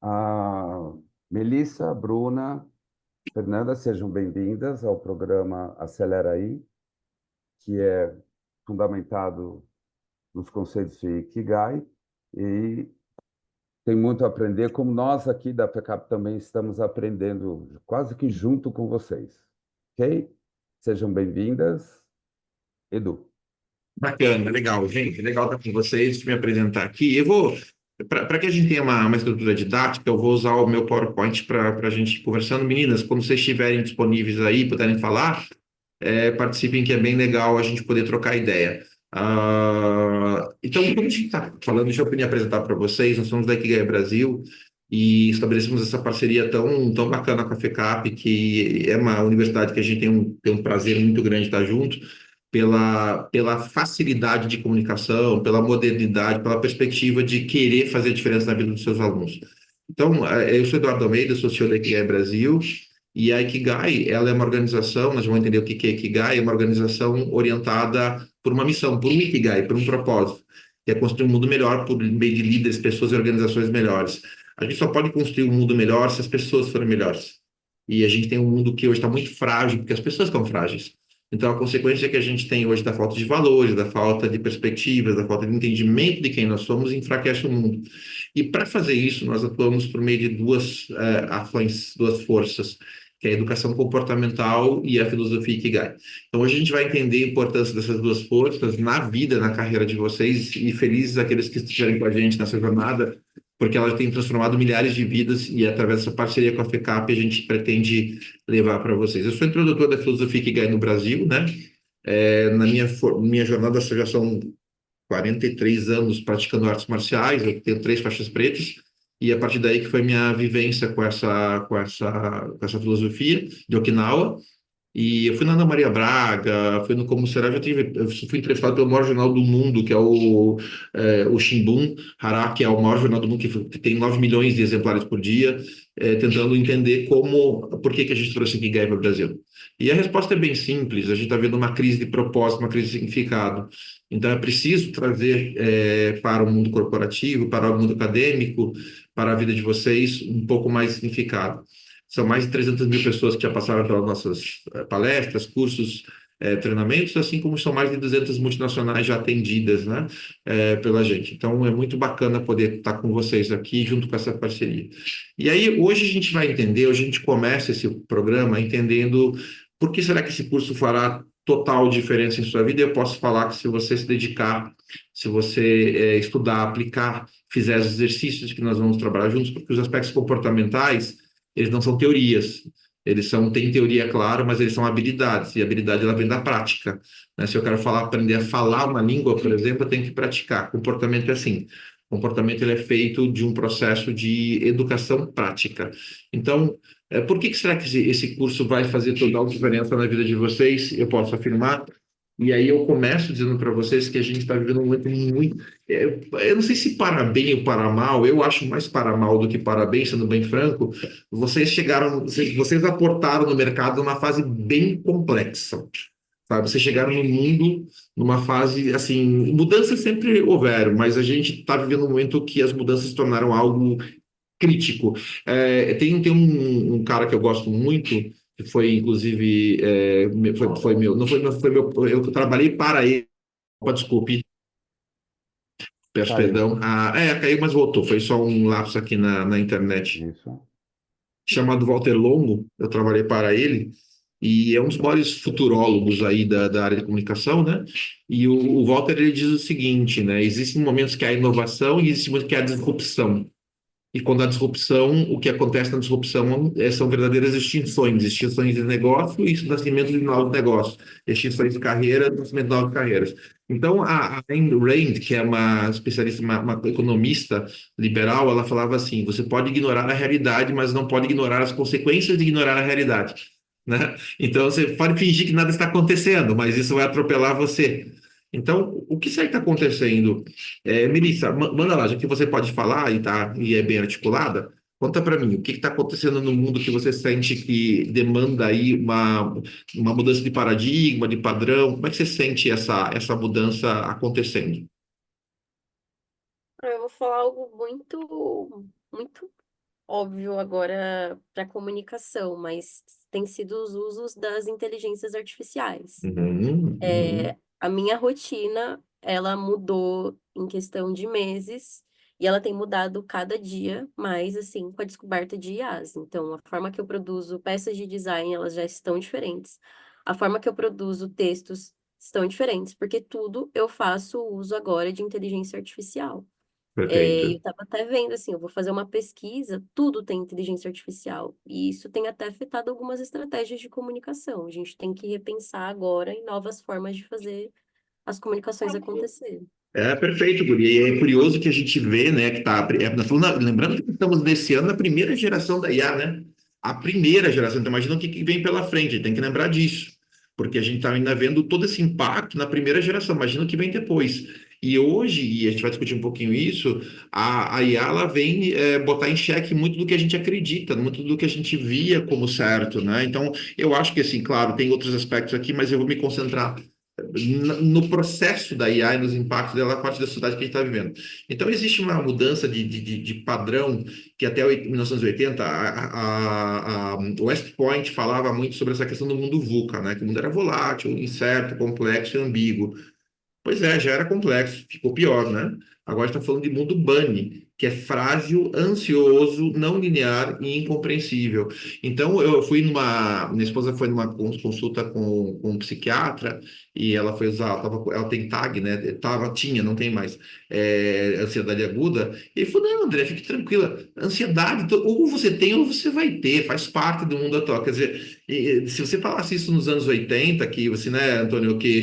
A Melissa, a Bruna, Fernanda, sejam bem-vindas ao programa Acelera Aí, que é fundamentado nos conceitos de Ikigai e tem muito a aprender, como nós aqui da PECAP também estamos aprendendo quase que junto com vocês. Ok? Sejam bem-vindas. Edu. Bacana, legal, gente. Legal estar com vocês, me apresentar aqui. Eu vou, para que a gente tenha uma estrutura didática, eu vou usar o meu PowerPoint para a gente ir conversando. Meninas, quando vocês estiverem disponíveis aí, puderem falar, participem, que é bem legal a gente poder trocar ideia. Então, como a gente está falando, deixa eu me apresentar para vocês. Nós somos da Ikigai Brasil e estabelecemos essa parceria tão bacana com a FECAP, que é uma universidade que a gente tem um prazer muito grande de estar junto pela facilidade de comunicação, pela modernidade, pela perspectiva de querer fazer a diferença na vida dos seus alunos. Então, eu sou Eduardo Almeida, sou CEO da Ikigai Brasil, e a Ikigai, ela é uma organização, nós vamos entender o que é Ikigai, é uma organização orientada por uma missão, por um Ikigai, por um propósito, que é construir um mundo melhor por meio de líderes, pessoas e organizações melhores. A gente só pode construir um mundo melhor se as pessoas forem melhores. E a gente tem um mundo que hoje está muito frágil, porque as pessoas estão frágeis. Então, a consequência que a gente tem hoje da falta de valores, da falta de perspectivas, da falta de entendimento de quem nós somos, enfraquece o mundo. E para fazer isso, nós atuamos por meio de duas ações, duas forças, que é a educação comportamental e a filosofia Ikigai. Então, hoje a gente vai entender a importância dessas duas forças na vida, na carreira de vocês, e felizes aqueles que estiverem com a gente nessa jornada, porque elas têm transformado milhares de vidas e através dessa parceria com a FECAP a gente pretende levar para vocês. Eu sou introdutor da filosofia Ikigai no Brasil, né? Na minha jornada já são 43 anos praticando artes marciais, eu tenho 3 faixas pretas, e a partir daí que foi minha vivência com essa filosofia de Okinawa. E eu fui na Ana Maria Braga, fui no Como Será, eu fui entrevistado pelo maior jornal do mundo, que é o Shimbun Hara, que é o maior jornal do mundo, que tem 9 milhões de exemplares por dia, tentando entender por que que a gente trouxe Ikigai para o Brasil. E a resposta é bem simples, a gente está vendo uma crise de propósito, uma crise de significado. Então é preciso trazer para o mundo corporativo, para o mundo acadêmico, para a vida de vocês, um pouco mais de significado. São mais de 300 mil pessoas que já passaram pelas nossas palestras, cursos, treinamentos, assim como são mais de 200 multinacionais já atendidas, né, pela gente. Então, é muito bacana poder estar com vocês aqui junto com essa parceria. E aí, hoje a gente vai entender, hoje a gente começa esse programa entendendo por que será que esse curso fará total diferença em sua vida. Eu posso falar que se você se dedicar, se você estudar, aplicar, fizer os exercícios que nós vamos trabalhar juntos, porque os aspectos comportamentais eles não são teorias. Têm teoria, claro, mas eles são habilidades, e a habilidade ela vem da prática, né? Se eu quero aprender a falar uma língua, por exemplo, eu tenho que praticar. Comportamento é assim. Comportamento ele é feito de um processo de educação prática. Então, por que será que esse curso vai fazer toda a diferença na vida de vocês? Eu posso afirmar. E aí eu começo dizendo para vocês que a gente está vivendo um momento muito. Eu não sei se para bem ou para mal, eu acho mais para mal do que para bem, sendo bem franco. Vocês aportaram no mercado numa fase bem complexa, sabe? Vocês chegaram no mundo numa fase, assim, mudanças sempre houveram, mas a gente está vivendo um momento que as mudanças se tornaram algo crítico. Tem um cara que eu gosto muito, que foi, inclusive, foi meu, não foi meu, eu trabalhei para ele, desculpe, peço Caiu. perdão. Caiu, mas voltou, foi só um lapso aqui na internet. Isso. Chamado Walter Longo, eu trabalhei para ele, e é um dos maiores futurólogos aí da área de comunicação, né? E o Walter ele diz o seguinte, né? Existem momentos que há inovação e existem momentos que há disrupção. E quando há disrupção, o que acontece na disrupção são verdadeiras extinções, extinções de negócio e nascimento de novos negócios, extinções de carreira, nascimento de novas carreiras. Então, a Ayn Rand, que é uma especialista, uma economista liberal, ela falava assim: você pode ignorar a realidade, mas não pode ignorar as consequências de ignorar a realidade, né? Então, você pode fingir que nada está acontecendo, mas isso vai atropelar você. Então, o que será que está acontecendo? Melissa, manda lá, já que você pode falar e é bem articulada, conta para mim, o que está acontecendo no mundo que você sente que demanda aí uma mudança de paradigma, de padrão? Como é que você sente essa mudança acontecendo? Eu vou falar algo muito, muito. óbvio agora para comunicação, mas tem sido os usos das inteligências artificiais. Uhum, uhum. A minha rotina, ela mudou em questão de meses e ela tem mudado cada dia mais, assim, com a descoberta de IAs. Então, a forma que eu produzo peças de design, elas já estão diferentes. A forma que eu produzo textos estão diferentes, porque tudo eu faço uso agora de inteligência artificial. Eu Perfeito. estava até vendo, assim, eu vou fazer uma pesquisa, tudo tem inteligência artificial, e isso tem até afetado algumas estratégias de comunicação. A gente tem que repensar agora em novas formas de fazer as comunicações acontecerem. É perfeito, Guri. E é curioso que a gente vê, né, que tá, lembrando que estamos nesse ano na primeira geração da IA, né? A primeira geração. Então, imagina o que, que vem pela frente, tem que lembrar disso. Porque a gente está ainda vendo todo esse impacto na primeira geração, imagina o que vem depois. E hoje, e a gente vai discutir um pouquinho isso, a IA ela vem botar em xeque muito do que a gente acredita, muito do que a gente via como certo, né? Então, eu acho que, assim, claro, tem outros aspectos aqui, mas eu vou me concentrar no processo da IA e nos impactos dela a partir da sociedade que a gente está vivendo. Então, existe uma mudança de padrão que até 1980 o West Point falava muito sobre essa questão do mundo VUCA, né? Que o mundo era volátil, incerto, complexo e ambíguo. Pois é, já era complexo, ficou pior, né? Agora está falando de mundo bunny, que é frágil, ansioso, não linear e incompreensível. Então, eu fui minha esposa foi numa consulta com um psiquiatra e ela foi usar, ela tem TAG, né? Tinha, não tem mais, ansiedade aguda. E ele falou, não, André, fique tranquila, ansiedade, ou você tem ou você vai ter, faz parte do mundo atual. Quer dizer, se você falasse isso nos anos 80, que você, né, Antônio, que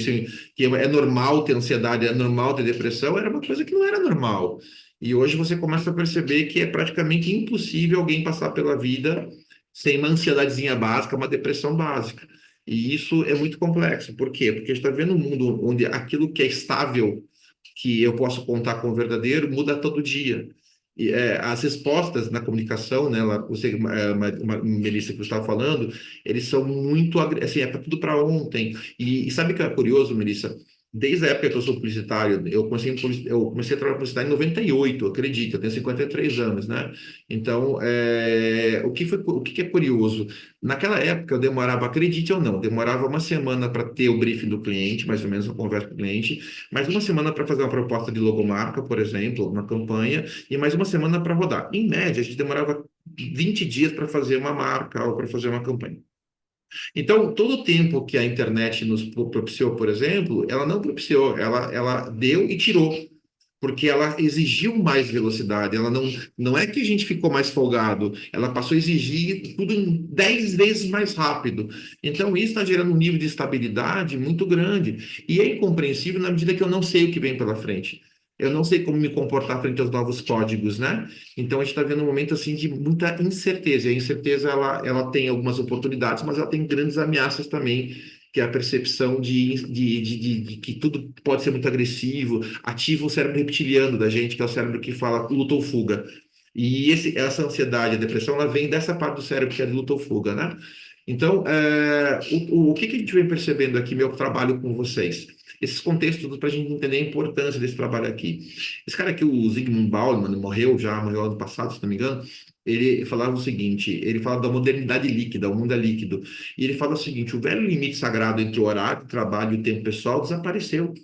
é normal ter ansiedade, é normal ter depressão, era uma coisa que não era normal. E hoje você começa a perceber que é praticamente impossível alguém passar pela vida sem uma ansiedadezinha básica, uma depressão básica. E isso é muito complexo. Por quê? Porque a gente está vendo um mundo onde aquilo que é estável, que eu posso contar como verdadeiro, muda todo dia. E, as respostas na comunicação, né, você, Melissa, que você estava falando, eles são muito, assim, é para tudo para ontem. E sabe o que é curioso, Melissa? Desde a época que eu sou publicitário, eu comecei a trabalhar com publicidade em 98, acredito, eu tenho 53 anos, né? Então, o que é curioso? Naquela época eu demorava, acredite ou não, demorava uma semana para ter o briefing do cliente, mais ou menos uma conversa com o cliente, mais uma semana para fazer uma proposta de logomarca, por exemplo, uma campanha, e mais uma semana para rodar. Em média, a gente demorava 20 dias para fazer uma marca ou para fazer uma campanha. Então, todo o tempo que a internet nos propiciou, por exemplo, ela não propiciou, ela deu e tirou, porque ela exigiu mais velocidade. Ela não é que a gente ficou mais folgado, ela passou a exigir tudo em 10 vezes mais rápido. Então, isso está gerando um nível de estabilidade muito grande. E é incompreensível na medida que eu não sei o que vem pela frente. Eu não sei como me comportar frente aos novos códigos, né? Então, a gente está vendo um momento assim de muita incerteza. E a incerteza ela tem algumas oportunidades, mas ela tem grandes ameaças também, que é a percepção de que tudo pode ser muito agressivo, ativa o cérebro reptiliano da gente, que é o cérebro que fala luta ou fuga. E essa ansiedade, a depressão, ela vem dessa parte do cérebro que é de luta ou fuga, né? Então, o que que a gente vem percebendo aqui, meu trabalho com vocês? Esses contextos para a gente entender a importância desse trabalho aqui. Esse cara aqui, o Zygmunt Bauman, morreu ano passado, se não me engano, ele falava o seguinte, ele fala da modernidade líquida, o mundo é líquido, e ele fala o seguinte, o velho limite sagrado entre o horário, o trabalho e o tempo pessoal desapareceu.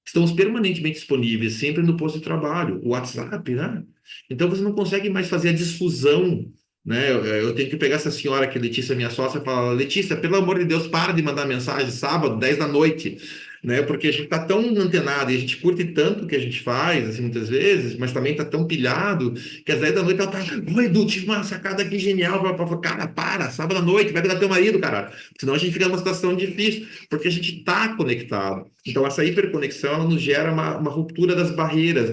Estamos permanentemente disponíveis, sempre no posto de trabalho, o WhatsApp, né? Então você não consegue mais fazer a difusão, né? Eu tenho que pegar essa senhora que Letícia, minha sócia, e falar, Letícia, pelo amor de Deus, para de mandar mensagem sábado, 10 da noite, né? Porque a gente está tão antenado e a gente curte tanto o que a gente faz, assim, muitas vezes, mas também está tão pilhado que às 10 da noite ela tá, oi, Edu, tive uma sacada aqui genial, cara, para, sábado à noite, vai cuidar teu marido, cara. Senão a gente fica numa situação difícil, porque a gente está conectado. Então, essa hiperconexão ela nos gera uma ruptura das barreiras,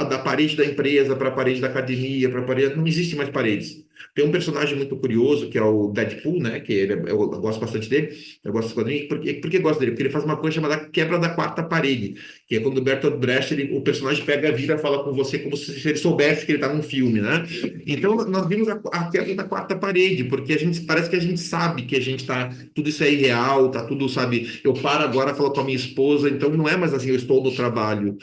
da parede da empresa para a parede da academia, para a parede. Não existe mais paredes. Tem um personagem muito curioso, que é o Deadpool, né? Eu gosto bastante dele, eu gosto desse quadrinho. Por que gosto dele? Porque ele faz uma coisa chamada quebra da quarta parede, que é quando o Bertolt Brecht, o personagem pega a vida e fala com você como se ele soubesse que ele está num filme, né? Então, nós vimos a quebra da quarta parede, porque a gente parece que a gente sabe que a gente está tudo isso é irreal, tá tudo, sabe? Eu paro agora, falo com a minha esposa, então não é mais assim, eu estou no trabalho.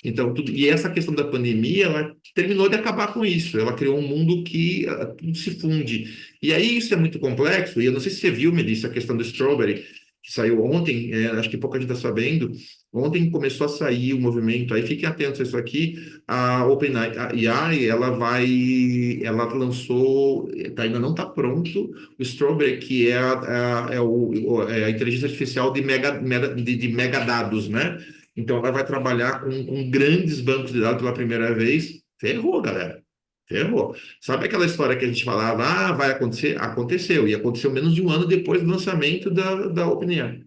Então, e essa questão da pandemia, ela terminou de acabar com isso. Ela criou um mundo que tudo se funde. E aí isso é muito complexo. E eu não sei se você viu, Melissa, a questão do Strawberry, que saiu ontem, acho que pouca gente está sabendo. Ontem começou a sair o movimento, aí fiquem atentos a isso aqui. A OpenAI, ela lançou, ainda não está pronto, o Strawberry, que é a inteligência artificial de megadados, né? Então, ela vai trabalhar com grandes bancos de dados pela primeira vez. Ferrou, galera. Ferrou. Sabe aquela história que a gente falava, vai acontecer? Aconteceu. E aconteceu menos de um ano depois do lançamento da OpenAI.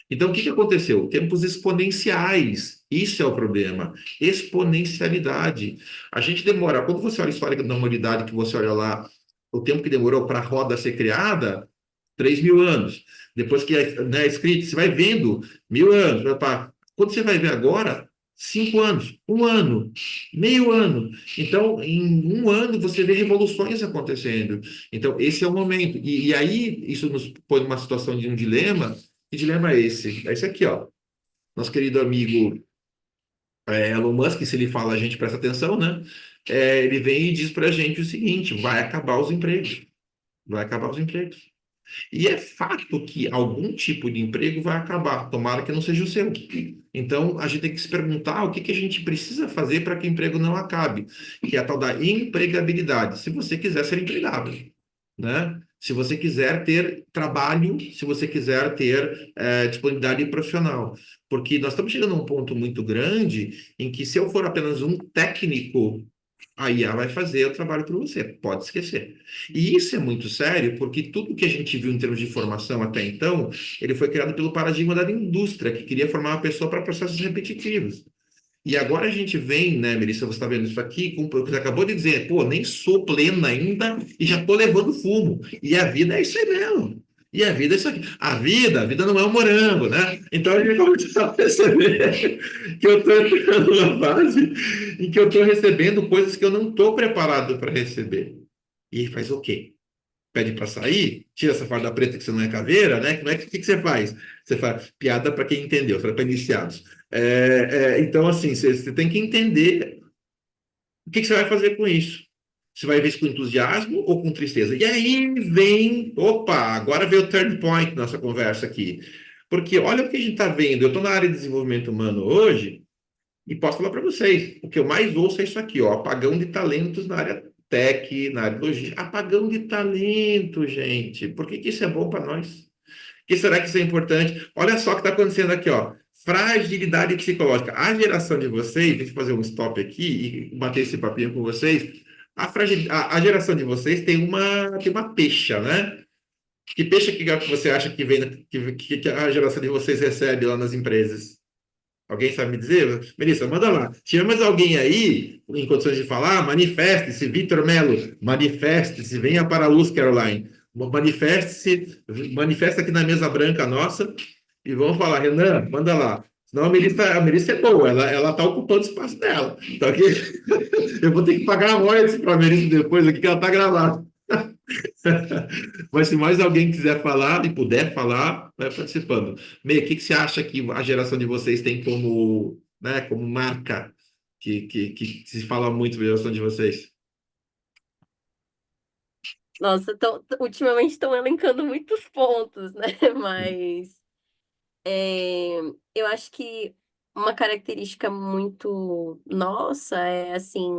Então, o que aconteceu? Tempos exponenciais. Isso é o problema. Exponencialidade. A gente demora. Quando você olha a história da humanidade, que você olha lá, o tempo que demorou para a roda ser criada, 3.000 anos. Depois que é escrito, você vai vendo 1.000 anos. Quando você vai ver agora, 5 anos, 1 ano, meio ano. Então, em 1 ano, você vê revoluções acontecendo. Então, esse é o momento. E aí, isso nos põe numa situação de um dilema. Que dilema é esse? É esse aqui, ó. Nosso querido amigo Elon Musk, se ele fala, a gente presta atenção, né? Ele vem e diz para a gente o seguinte: vai acabar os empregos. Vai acabar os empregos. E é fato que algum tipo de emprego vai acabar, tomara que não seja o seu. Então, a gente tem que se perguntar o que que a gente precisa fazer para que o emprego não acabe, que é a tal da empregabilidade, se você quiser ser empregável, né? Se você quiser ter trabalho, se você quiser ter disponibilidade profissional. Porque nós estamos chegando a um ponto muito grande em que se eu for apenas um técnico, a IA vai fazer o trabalho para você, pode esquecer. E isso é muito sério, porque tudo que a gente viu em termos de formação até então, ele foi criado pelo paradigma da indústria, que queria formar uma pessoa para processos repetitivos. E agora a gente vem, né, Melissa, você está vendo isso aqui, com o que você acabou de dizer, pô, nem sou plena ainda e já estou levando fumo. E a vida é isso aí mesmo. E a vida é isso aqui. A vida não é um morango, né? Então a gente começa a perceber que eu estou entrando numa fase em que eu estou recebendo coisas que eu não estou preparado para receber. E faz o quê? Pede para sair, tira essa farda preta que você não é caveira, né? Como é que você faz? Você faz piada para quem entendeu, para iniciados. Então, assim, você tem que entender o que você vai fazer com isso. Você vai ver isso com entusiasmo ou com tristeza? E aí vem, opa, agora veio o turn point nossa conversa aqui. Porque olha o que a gente está vendo. Eu estou na área de desenvolvimento humano hoje e posso falar para vocês. O que eu mais ouço é isso aqui, ó, apagão de talentos na área tech, na área de logística. Apagão de talento, gente. Por que que isso é bom para nós? Que será que isso é importante? Olha só o que está acontecendo aqui, ó. Fragilidade psicológica. A geração de vocês, deixa eu fazer um stop aqui e bater esse papinho com vocês. A geração de vocês tem uma pecha, né? Que pecha que você acha que vem, que a geração de vocês recebe lá nas empresas? Alguém sabe me dizer? Melissa, manda lá. Se tiver mais alguém aí, em condições de falar, manifeste-se, Vitor Melo, manifeste-se, venha para a luz, Caroline. Manifeste-se, manifesta aqui na mesa branca nossa e vamos falar, Renan, manda lá. Senão a Melissa é boa, ela está ocupando o espaço dela. Então aqui, eu vou ter que pagar a royalties para a Melissa depois aqui, que ela está gravada. Mas se mais alguém quiser falar e puder falar, vai participando. Meio, o que você acha que a geração de vocês tem como, né, como marca que se fala muito da geração de vocês? Nossa, ultimamente estão elencando muitos pontos, né? Mas eu acho que uma característica muito nossa é assim,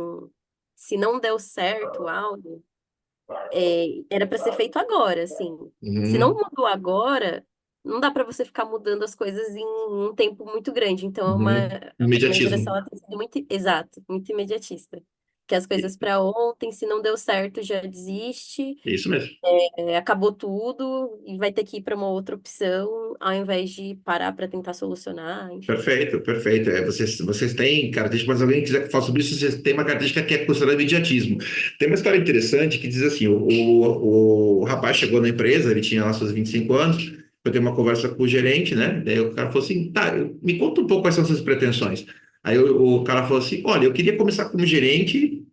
se não deu certo algo, era para ser feito agora, assim. Se não Uhum, mudou agora, não dá para você ficar mudando as coisas em um tempo muito grande. Então, uhum. a minha geração Imediatismo. ela tem sido muito, exato, muito imediatista. Que as coisas para ontem, se não deu certo, já desiste, É isso mesmo. acabou tudo e vai ter que ir para uma outra opção, ao invés de parar para tentar solucionar, enfim. Perfeito, perfeito. Vocês têm característica, mas alguém quiser falar sobre isso, vocês têm uma característica que é considerada imediatismo. Tem uma história interessante que diz assim: o rapaz chegou na empresa, ele tinha lá seus 25 anos, eu tenho uma conversa com o gerente, né? Daí o cara falou assim: tá, me conta um pouco quais são suas pretensões. Aí o cara falou assim: olha, eu queria começar como gerente,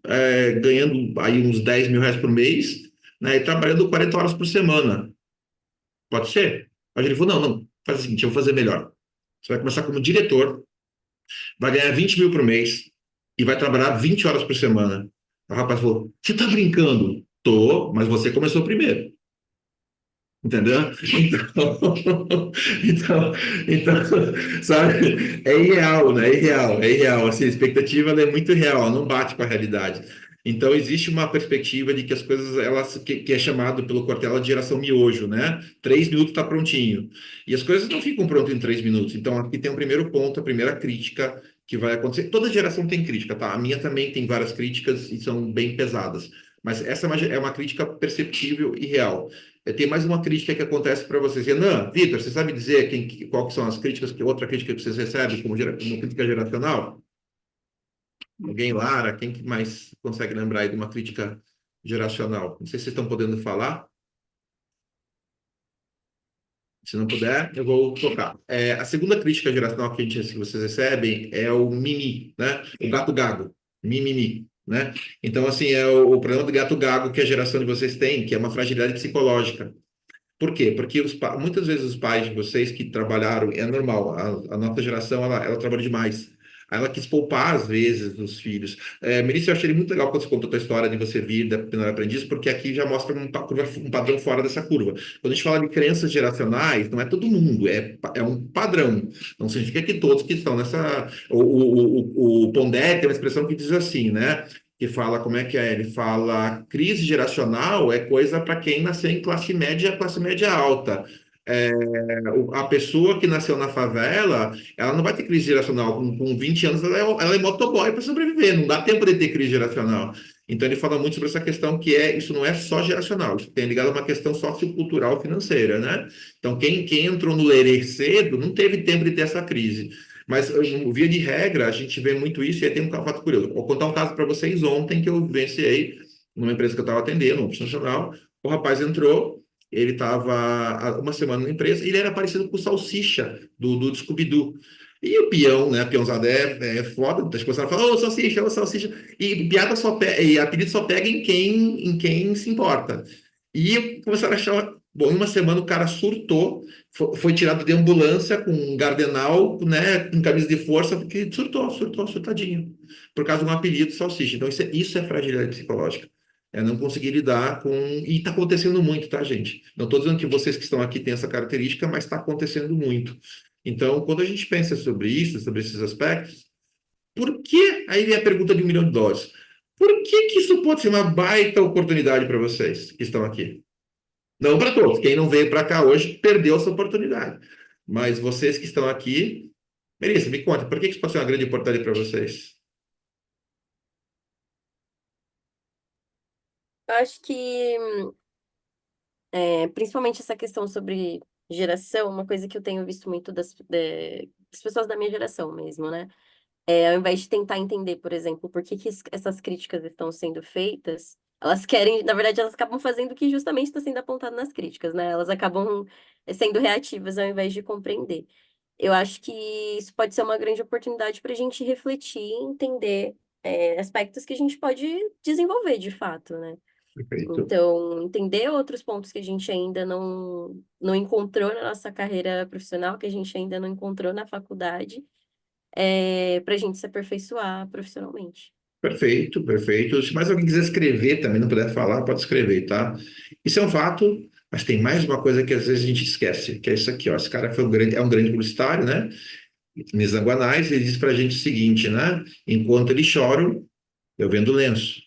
ganhando aí uns 10 mil reais por mês, né? E trabalhando 40 horas por semana. Pode ser? Aí ele falou: não, não, faz o seguinte, eu vou fazer melhor. Você vai começar como diretor. vai ganhar 20 mil por mês e vai trabalhar 20 horas por semana. O rapaz falou, você tá brincando? Tô, mas você começou primeiro. Entendeu? Então, sabe, é irreal, né? É irreal. Assim, a expectativa ela é muito real, ela não bate com a realidade. Então, existe uma perspectiva de que as coisas, elas, que é chamado pelo Cortella de geração miojo, né? 3 minutos está prontinho. E as coisas não ficam prontas em 3 minutos. Então, aqui tem o primeiro ponto, a primeira crítica que vai acontecer. Toda geração tem crítica, tá? A minha também tem várias críticas e são bem pesadas. Mas essa é uma crítica perceptível e real. Tem mais uma crítica que acontece para vocês. Renan, Vitor, você sabe dizer qual que são as críticas, que outra crítica que vocês recebem como crítica geracional? Alguém, Lara, quem que mais consegue lembrar aí de uma crítica geracional? Não sei se vocês estão podendo falar. Se não puder, eu vou tocar. A segunda crítica geracional que vocês recebem é o mimi, né? O gato gago, mimimi, né? Então, assim, é o problema do gato gago que a geração de vocês tem, que é uma fragilidade psicológica. Por quê? Porque muitas vezes os pais de vocês que trabalharam, é normal, a nossa geração, ela trabalha demais. Ela quis poupar, às vezes, dos filhos. Melissa, eu achei muito legal quando você contou a tua história de você vir da Menor Aprendiz, porque aqui já mostra um padrão fora dessa curva. Quando a gente fala de crenças geracionais, não é todo mundo, é um padrão. Não significa que todos que estão nessa... O Pondé tem uma expressão que diz assim, né? Que fala, como é que é? Ele fala, crise geracional é coisa para quem nasceu em classe média alta. A pessoa que nasceu na favela, ela não vai ter crise geracional. Com 20 anos, ela é motoboy para sobreviver, não dá tempo de ter crise geracional. Então, ele fala muito sobre essa questão que isso não é só geracional, isso tem ligado a uma questão sociocultural financeira, né? Então, quem entrou no lerê cedo não teve tempo de ter essa crise. Mas, via de regra, a gente vê muito isso e aí tem um fato curioso. Vou contar um caso para vocês ontem que eu vivenciei numa empresa que eu estava atendendo, uma multinacional. O rapaz entrou, ele estava há uma semana na empresa e ele era parecido com o Salsicha do Scooby-Doo. E o peão, né? Peãozada é foda. As pessoas falam, ô, Salsicha, ô, Salsicha. E piada e apelido só pega em quem se importa. E começaram a achar. Bom, em uma semana o cara surtou, foi tirado de ambulância com um gardenal, né, com camisa de força, porque surtou, surtadinho, por causa de um apelido Salsicha. Então, isso é fragilidade psicológica. É não conseguir lidar com. E está acontecendo muito, tá, gente? Não estou dizendo que vocês que estão aqui têm essa característica, mas está acontecendo muito. Então, quando a gente pensa sobre isso, sobre esses aspectos, por que? Aí vem a pergunta de US$ 1 milhão. Por que isso pode ser uma baita oportunidade para vocês que estão aqui? Não para todos. Quem não veio para cá hoje perdeu essa oportunidade. Mas vocês que estão aqui, Melissa, me conta, por que isso pode ser uma grande oportunidade para vocês? Eu acho que, principalmente essa questão sobre geração, uma coisa que eu tenho visto muito das pessoas da minha geração mesmo, né? Ao invés de tentar entender, por exemplo, por que essas críticas estão sendo feitas, elas querem, na verdade, elas acabam fazendo o que justamente está sendo apontado nas críticas, né? Elas acabam sendo reativas ao invés de compreender. Eu acho que isso pode ser uma grande oportunidade para a gente refletir e entender, aspectos que a gente pode desenvolver de fato, né? Perfeito. Então, entender outros pontos que a gente ainda não encontrou na nossa carreira profissional, que a gente ainda não encontrou na faculdade, para a gente se aperfeiçoar profissionalmente. Perfeito, perfeito. Se mais alguém quiser escrever também, não puder falar, pode escrever, tá? Isso é um fato, mas tem mais uma coisa que às vezes a gente esquece, que é isso aqui, ó. Esse cara é um grande publicitário, né? Nizanguanais, ele diz pra gente o seguinte, né? Enquanto eles choram, eu vendo lenço.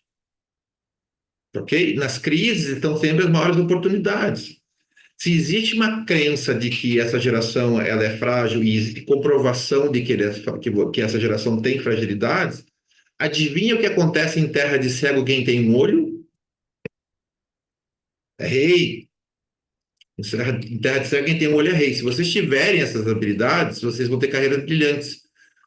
Ok? Nas crises estão sempre as maiores oportunidades. Se existe uma crença de que essa geração ela é frágil e existe comprovação de que essa geração tem fragilidades, adivinha o que acontece em terra de cego quem tem um olho? É rei. Em terra de cego quem tem um olho é rei. Se vocês tiverem essas habilidades, vocês vão ter carreiras brilhantes.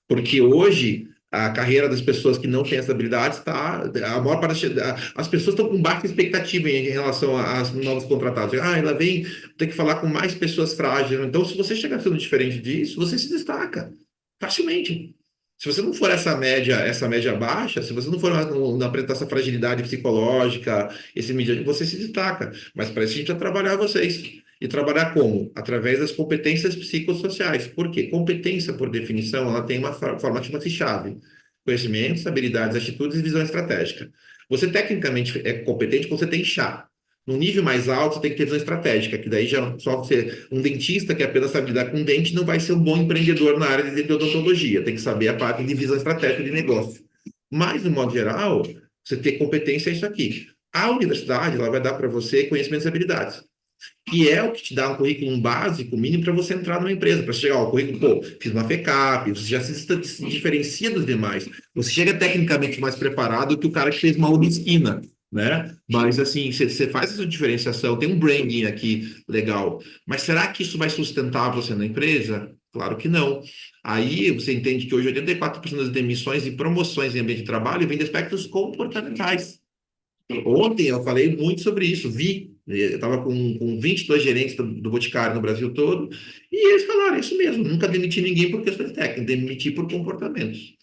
Porque hoje a carreira das pessoas que não têm essas habilidades está. A maior parte as pessoas estão com baixa expectativa em relação às novas contratadas. Ah, ela vem ter que falar com mais pessoas frágeis. Então, se você chegar sendo diferente disso, você se destaca facilmente. Se você não for essa média baixa, se você não for não apresentar essa fragilidade psicológica, você se destaca. Mas para isso a gente vai trabalhar vocês. E trabalhar como? Através das competências psicossociais. Por quê? Competência, por definição, ela tem uma forma que chama-se chave. Conhecimentos, habilidades, atitudes e visão estratégica. Você tecnicamente é competente quando você tem chá. No nível mais alto, você tem que ter visão estratégica, que daí já só você, um dentista que apenas sabe lidar com dente não vai ser um bom empreendedor na área de odontologia. Tem que saber a parte de visão estratégica de negócio. Mas, no modo geral, você ter competência é isso aqui. A universidade, ela vai dar para você conhecimentos e habilidades, que é o que te dá um currículo básico, mínimo, para você entrar numa empresa, para chegar ao currículo, pô, fiz uma FECAP, você já se diferencia dos demais, você chega tecnicamente mais preparado que o cara que fez uma esquina, né? Mas, assim, você faz essa diferenciação, tem um branding aqui legal, mas será que isso vai sustentar você na empresa? Claro que não. Aí você entende que hoje 84% das demissões e promoções em ambiente de trabalho vêm de aspectos comportamentais. Ontem eu falei muito sobre isso, eu estava com 22 gerentes do Boticário no Brasil todo, e eles falaram isso mesmo, nunca demiti ninguém por questões técnicas, demiti por comportamentos.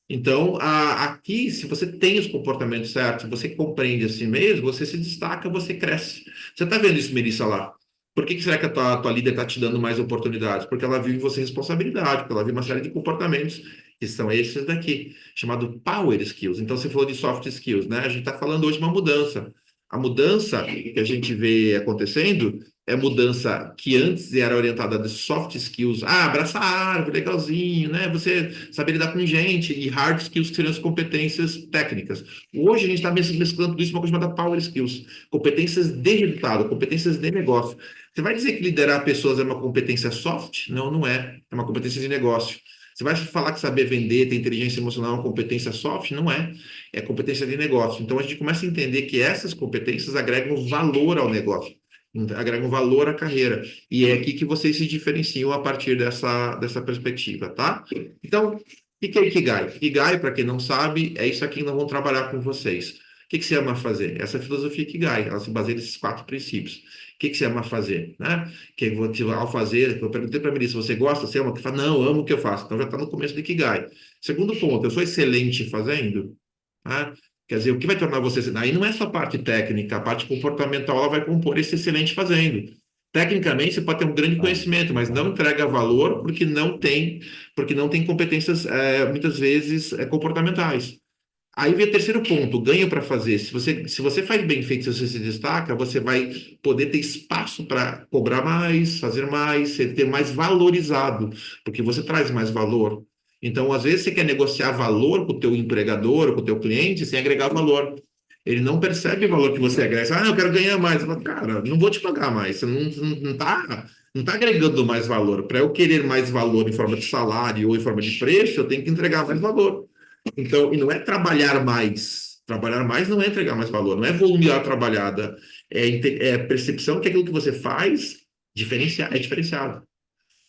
Então, aqui, se você tem os comportamentos certos, você compreende a si mesmo, você se destaca, você cresce. Você está vendo isso, Melissa, lá? Por que será que a tua líder está te dando mais oportunidades? Porque ela viu em você responsabilidade, porque ela viu uma série de comportamentos que são esses daqui, chamado Power Skills. Então, você falou de soft skills, né? A gente está falando hoje de uma mudança. A mudança que a gente vê acontecendo é mudança que antes era orientada de soft skills, abraçar a árvore, legalzinho, né? Você saber lidar com gente, e hard skills que seriam as competências técnicas. Hoje a gente está mesclando tudo isso uma coisa chamada power skills, competências de resultado, competências de negócio. Você vai dizer que liderar pessoas é uma competência soft? Não, não é. É uma competência de negócio. Você vai falar que saber vender, ter inteligência emocional é uma competência soft? Não é. É competência de negócio. Então a gente começa a entender que essas competências agregam valor ao negócio, agregam valor à carreira. E é aqui que vocês se diferenciam a partir dessa perspectiva, tá? Então, o que é Ikigai? Ikigai, para quem não sabe, é isso aqui que nós vamos trabalhar com vocês. O que você ama fazer? Essa é a filosofia Ikigai, ela se baseia nesses 4 princípios. O que você ama fazer, né? Que ao fazer, eu perguntei para a Melissa, você gosta, você ama? Que fala, não, eu amo o que eu faço. Então já está no começo do Ikigai. Segundo ponto, eu sou excelente fazendo, né? Quer dizer, o que vai tornar você... Aí não é só a parte técnica, a parte comportamental ela vai compor esse excelente fazendo. Tecnicamente, você pode ter um grande conhecimento, mas não entrega valor porque não tem competências, muitas vezes, comportamentais. Aí vem o terceiro ponto, ganho para fazer. Se você faz bem feito, se você se destaca, você vai poder ter espaço para cobrar mais, fazer mais, ser mais valorizado, porque você traz mais valor. Então, às vezes, você quer negociar valor com o teu empregador ou com o teu cliente sem agregar valor. Ele não percebe o valor que você agrega. Eu quero ganhar mais. Falo, cara, não vou te pagar mais. Você não tá agregando mais valor. Para eu querer mais valor em forma de salário ou em forma de preço, eu tenho que entregar mais valor. Então, e não é trabalhar mais. Trabalhar mais não é entregar mais valor, não é volume de hora trabalhada. É percepção que aquilo que você faz é diferenciado.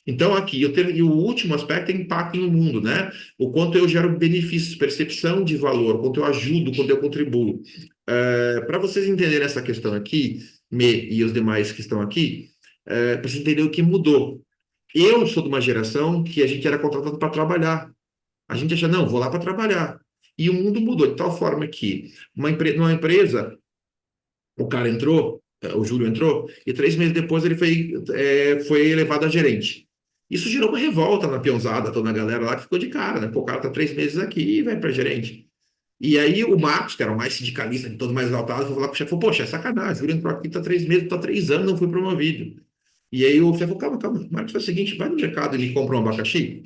Então, aqui, e o último aspecto é impacto no mundo, né? O quanto eu gero benefícios, percepção de valor, o quanto eu ajudo, o quanto eu contribuo. Para vocês entenderem essa questão aqui, e os demais que estão aqui, para vocês entenderem o que mudou. Eu sou de uma geração que a gente era contratado para trabalhar. A gente acha, não, vou lá para trabalhar. E o mundo mudou de tal forma que numa empresa, o cara entrou, o Júlio entrou, e 3 meses depois ele foi elevado a gerente. Isso gerou uma revolta na peãozada, toda a galera lá que ficou de cara, né? Pô, o cara tá 3 meses aqui e vai para gerente. E aí o Marcos, que era o mais sindicalista de todos mais exaltados, foi falar com o chefe, falou, poxa, é sacanagem, o Júlio entrou aqui, tá 3 meses, tá 3 anos, não foi promovido. E aí o chefe falou, calma, calma, Marcos, faz o seguinte, vai no mercado e me compra um abacaxi.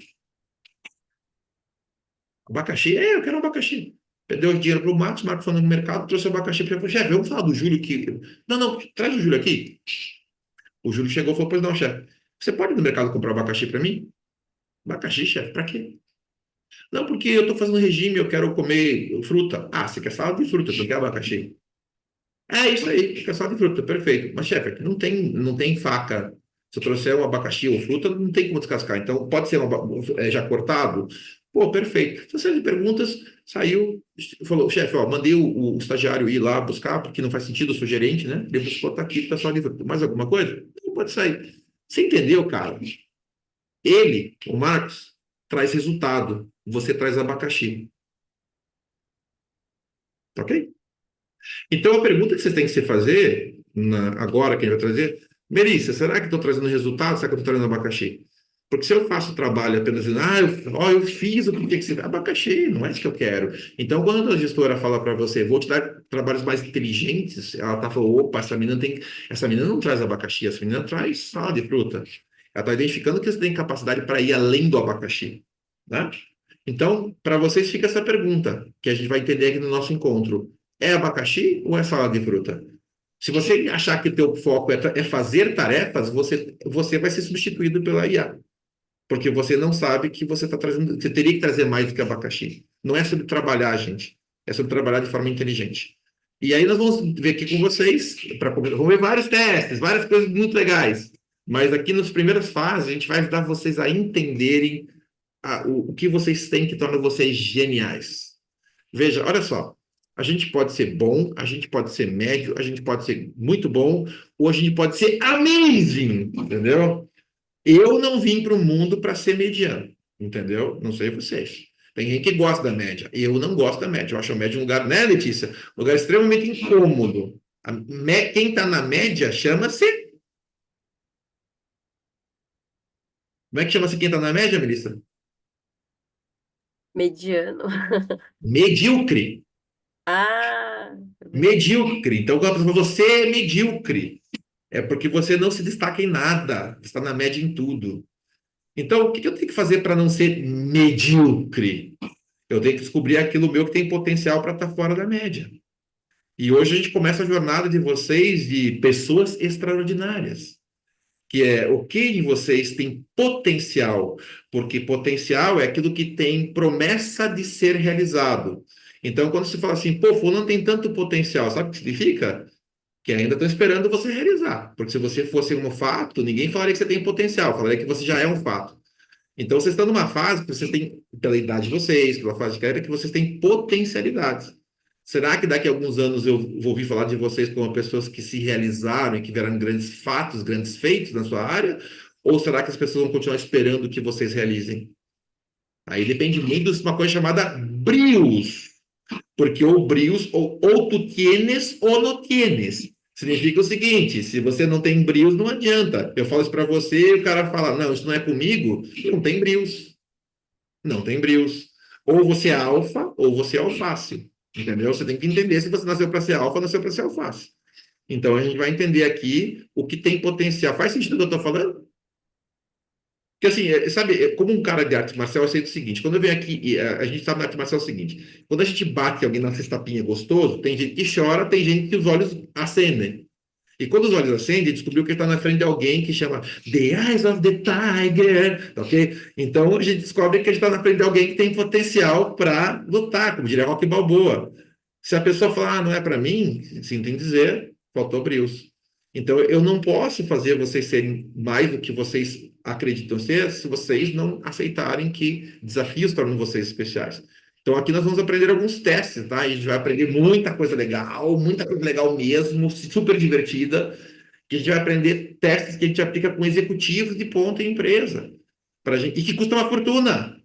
Abacaxi? Eu quero um abacaxi. Deu dinheiro para o Marcos foi no mercado, trouxe o abacaxi para ele. Chefe, vamos falar do Júlio que. Não, não, traz o Júlio aqui. O Júlio chegou e falou: pois não, chefe. Você pode ir no mercado comprar abacaxi para mim? Abacaxi, chefe, para quê? Não, porque eu estou fazendo regime, eu quero comer fruta. Ah, você quer salada de fruta, você quer abacaxi? É isso aí, quer salada de fruta, perfeito. Mas, chefe, aqui não tem faca. Se eu trouxer um abacaxi ou fruta, não tem como descascar. Então, pode ser já cortado? Pô, perfeito. Então, série de perguntas, saiu, falou, chefe, ó, mandei o estagiário ir lá buscar, porque não faz sentido, eu sou gerente, né? Ele buscou, tá aqui, tá só ali. Mais alguma coisa? Não pode sair. Você entendeu, cara? Ele, o Marcos, traz resultado. Você traz abacaxi. Tá ok? Então, a pergunta que você tem que se fazer, agora que a gente vai trazer, Melissa, será que estou trazendo resultado? Será que eu estou trazendo abacaxi? Porque se eu faço o trabalho apenas dizendo, eu fiz o que tinha que ser, abacaxi, não é isso que eu quero. Então, quando a gestora fala para você, vou te dar trabalhos mais inteligentes, ela tá falando, opa, essa menina não traz abacaxi, essa menina traz salada de fruta. Ela está identificando que você tem capacidade para ir além do abacaxi, né? Então, para vocês fica essa pergunta, que a gente vai entender aqui no nosso encontro. É abacaxi ou é salada de fruta? Se você achar que o teu foco é fazer tarefas, você vai ser substituído pela IA. Porque você não sabe que você está trazendo. Você teria que trazer mais do que abacaxi. Não é sobre trabalhar, gente. É sobre trabalhar de forma inteligente. E aí nós vamos ver aqui com vocês, vamos ver vários testes, várias coisas muito legais. Mas aqui nas primeiras fases, a gente vai ajudar vocês a entenderem o que vocês têm que torna vocês geniais. Veja, olha só. A gente pode ser bom, a gente pode ser médio, a gente pode ser muito bom, ou a gente pode ser amazing, entendeu? Eu não vim para o mundo para ser mediano, entendeu? Não sei vocês. Tem gente que gosta da média. Eu não gosto da média. Eu acho a média um lugar, né, Letícia? Um lugar extremamente incômodo. Quem está na média chama-se. Como é que chama-se quem está na média, Melissa? Mediano. Medíocre. Ah, Medíocre. Então, quando a pessoa fala, você é medíocre, é porque você não se destaca em nada. Você está na média em tudo. Então, o que eu tenho que fazer para não ser medíocre? Eu tenho que descobrir aquilo meu que tem potencial para estar fora da média. E hoje a gente começa a jornada de vocês de pessoas extraordinárias, que é o que em vocês tem potencial, porque potencial é aquilo que tem promessa de ser realizado. Então, quando se fala assim, pô, fulano tem tanto potencial, sabe o que significa? Que ainda estão esperando você realizar. Porque se você fosse um fato, ninguém falaria que você tem potencial, falaria que você já é um fato. Então, vocês estão numa fase que vocês têm, pela idade de vocês, pela fase de carreira, que vocês têm potencialidades. Será que daqui a alguns anos eu vou ouvir falar de vocês como pessoas que se realizaram e que tiveram grandes fatos, grandes feitos na sua área? Ou será que as pessoas vão continuar esperando que vocês realizem? Aí depende muito de uma coisa chamada brios. Porque ou brios, ou tu tienes ou não tienes. Significa o seguinte: se você não tem brios, não adianta. Eu falo isso para você e o cara fala: não, isso não é comigo, não tem brios. Não tem brios. Ou você é alfa, ou você é alface. Entendeu? Você tem que entender se você nasceu para ser alfa ou nasceu para ser alface. Então a gente vai entender aqui o que tem potencial. Faz sentido o que eu estou falando? Porque assim, sabe, como um cara de arte marcial, eu sei o seguinte: quando eu venho aqui, a gente sabe na arte marcial é o seguinte: quando a gente bate alguém na cestapinha gostoso, tem gente que chora, tem gente que os olhos acendem. E quando os olhos acendem, descobriu que ele está na frente de alguém que chama The Eyes of the Tiger, ok? Então a gente descobre que a gente está na frente de alguém que tem potencial para lutar, como diria Rocky Balboa. Se a pessoa falar, não é para mim, sinto em dizer, faltou brios. Então eu não posso fazer vocês serem mais do que vocês acreditam ser se vocês não aceitarem que desafios tornam vocês especiais. Então aqui nós vamos aprender alguns testes, tá? A gente vai aprender muita coisa legal mesmo, super divertida, que a gente vai aprender testes que a gente aplica com executivos de ponta em empresa, gente, e que custa uma fortuna,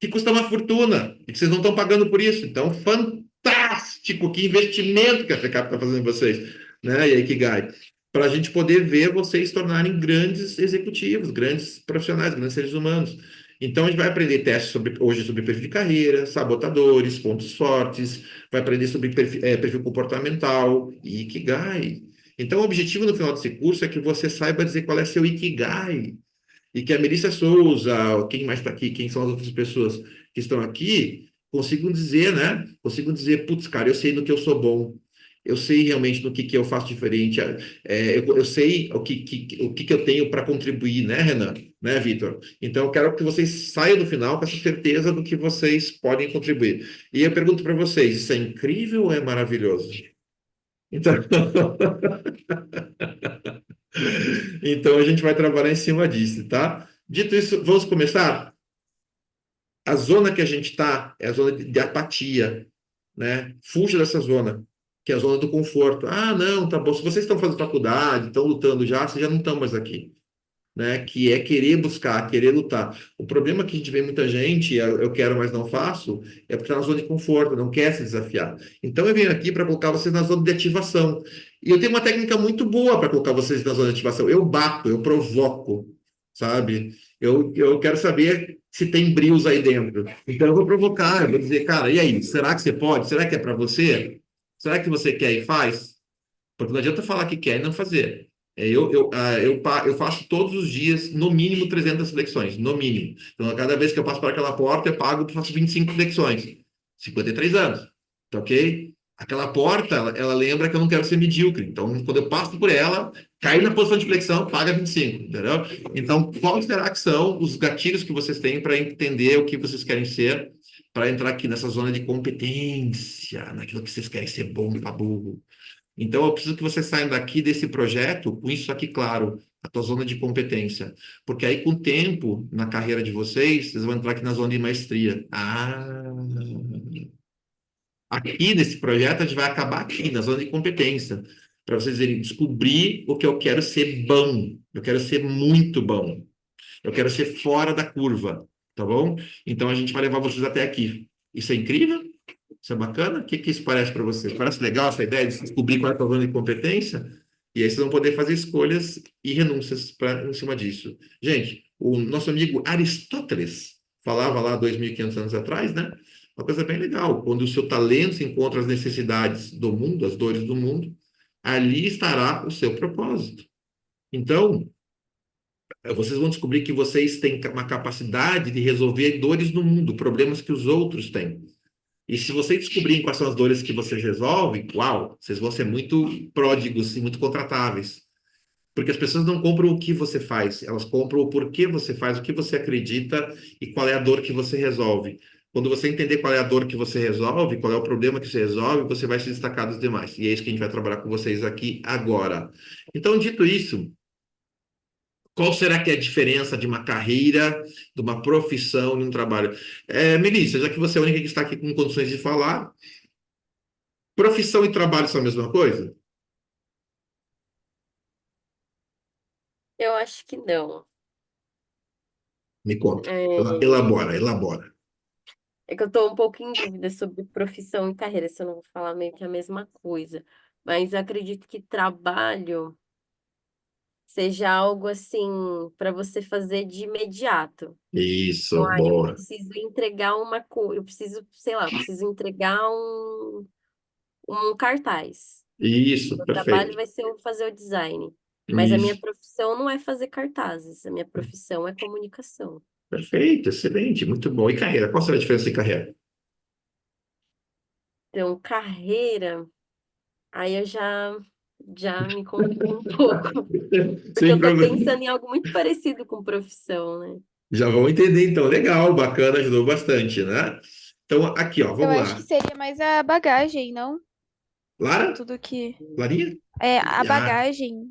e que vocês não estão pagando por isso. Então, fantástico, que investimento que a FECAP está fazendo em vocês, né? E aí que gai, para a gente poder ver vocês se tornarem grandes executivos, grandes profissionais, grandes seres humanos. Então, a gente vai aprender testes hoje sobre perfil de carreira, sabotadores, pontos fortes, vai aprender sobre perfil comportamental e Ikigai. Então, o objetivo no final desse curso é que você saiba dizer qual é seu Ikigai. E que a Melissa Souza, quem mais está aqui, quem são as outras pessoas que estão aqui, consigam dizer, né? Consigam dizer, putz, cara, eu sei no que eu sou bom. Eu sei realmente no que eu faço diferente. Eu sei o que eu tenho para contribuir, né, Renan? Né, Vitor? Então, eu quero que vocês saiam do final com essa certeza do que vocês podem contribuir. E eu pergunto para vocês, isso é incrível ou é maravilhoso? Então, então a gente vai trabalhar em cima disso, tá? Dito isso, vamos começar? A zona que a gente está é a zona de apatia, né? Fuja dessa zona, que é a zona do conforto. Ah, não, tá bom. Se vocês estão fazendo faculdade, estão lutando já, vocês já não estão mais aqui. né? Que é querer buscar, querer lutar. O problema que a gente vê muita gente, eu quero, mas não faço, é porque está na zona de conforto, não quer se desafiar. Então eu venho aqui para colocar vocês na zona de ativação. E eu tenho uma técnica muito boa para colocar vocês na zona de ativação. Eu bato, eu provoco, sabe? Eu quero saber se tem brios aí dentro. Então eu vou provocar, eu vou dizer, cara, e aí, será que você pode? Será que é para você? Será que você quer e faz? Porque não adianta falar que quer e não fazer. Eu faço todos os dias, no mínimo, 300 flexões, no mínimo. Então, a cada vez que eu passo por aquela porta, eu pago, faço 25 flexões. 53 anos, tá ok? Aquela porta, ela lembra que eu não quero ser medíocre. Então, quando eu passo por ela, cair na posição de flexão, paga 25, entendeu? Então, quais será que são os gatilhos que vocês têm para entender o que vocês querem ser, para entrar aqui nessa zona de competência, naquilo que vocês querem ser bom para burro? Então, eu preciso que vocês saiam daqui desse projeto com isso aqui claro, a tua zona de competência. Porque aí, com o tempo, na carreira de vocês, vocês vão entrar aqui na zona de maestria. Aqui nesse projeto, a gente vai acabar aqui, na zona de competência. Para vocês irem descobrir o que eu quero ser bom. Eu quero ser muito bom. Eu quero ser fora da curva. Tá bom? Então, a gente vai levar vocês até aqui. Isso é incrível? Isso é bacana? O que que isso parece para você? Parece legal essa ideia de descobrir qual é a tua zona de competência? E aí vocês vão poder fazer escolhas e renúncias em cima disso. Gente, o nosso amigo Aristóteles falava lá 2.500 anos atrás, né? Uma coisa bem legal. Quando o seu talento se encontra as necessidades do mundo, as dores do mundo, ali estará o seu propósito. Então, vocês vão descobrir que vocês têm uma capacidade de resolver dores do mundo, problemas que os outros têm. E se vocês descobrirem quais são as dores que vocês resolvem, uau, vocês vão ser muito pródigos e muito contratáveis. Porque as pessoas não compram o que você faz, elas compram o porquê você faz, o que você acredita e qual é a dor que você resolve. Quando você entender qual é a dor que você resolve, qual é o problema que você resolve, você vai se destacar dos demais. E é isso que a gente vai trabalhar com vocês aqui agora. Então, dito isso, qual será que é a diferença de uma carreira, de uma profissão e um trabalho? Melissa, já que você é a única que está aqui com condições de falar, profissão e trabalho são a mesma coisa? Eu acho que não. Me conta. É, Elabora, elabora. é que eu tô um pouco em dúvida sobre profissão e carreira, se eu não vou falar meio que a mesma coisa. Mas eu acredito que trabalho seja algo assim para você fazer de imediato. Então, Isso, eu boa. preciso entregar uma coisa, eu preciso, sei lá, eu preciso entregar um cartaz. Isso, Meu trabalho perfeito. vai ser eu fazer o design. Mas a minha Isso, profissão não é fazer cartazes, a minha profissão é comunicação. perfeito, excelente, muito bom. E carreira? Qual será a diferença de carreira? Então, carreira, aí eu já me complico um pouco, porque Sem eu tô problema. pensando em algo muito parecido com profissão, né? Já vão entender, então. Legal, bacana, ajudou bastante, né? Então, aqui, ó, Eu vamos acho que lá. seria mais a bagagem, não? Lara? Tudo que. Larinha? É, a Ah, bagagem,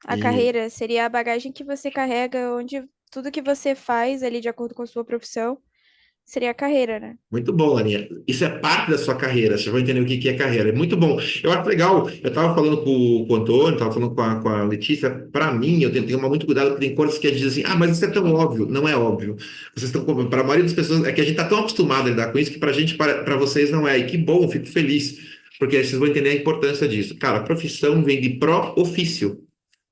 a e carreira, seria a bagagem que você carrega, onde tudo que você faz ali de acordo com a sua profissão, seria a carreira, né? muito bom, Larinha. Isso é parte da sua carreira, você vai entender o que que é carreira. É muito bom. Eu acho legal, eu estava falando com o Antônio, estava falando com a Letícia, para mim, eu tenho que tomar muito cuidado, porque tem coisas que dizem assim, mas isso é tão óbvio. Não é óbvio. Vocês estão, para a maioria das pessoas, é que a gente está tão acostumado a lidar com isso, que para a gente, para vocês não é. E que bom, eu fico feliz, porque aí vocês vão entender a importância disso. Cara, a profissão vem de pró-ofício.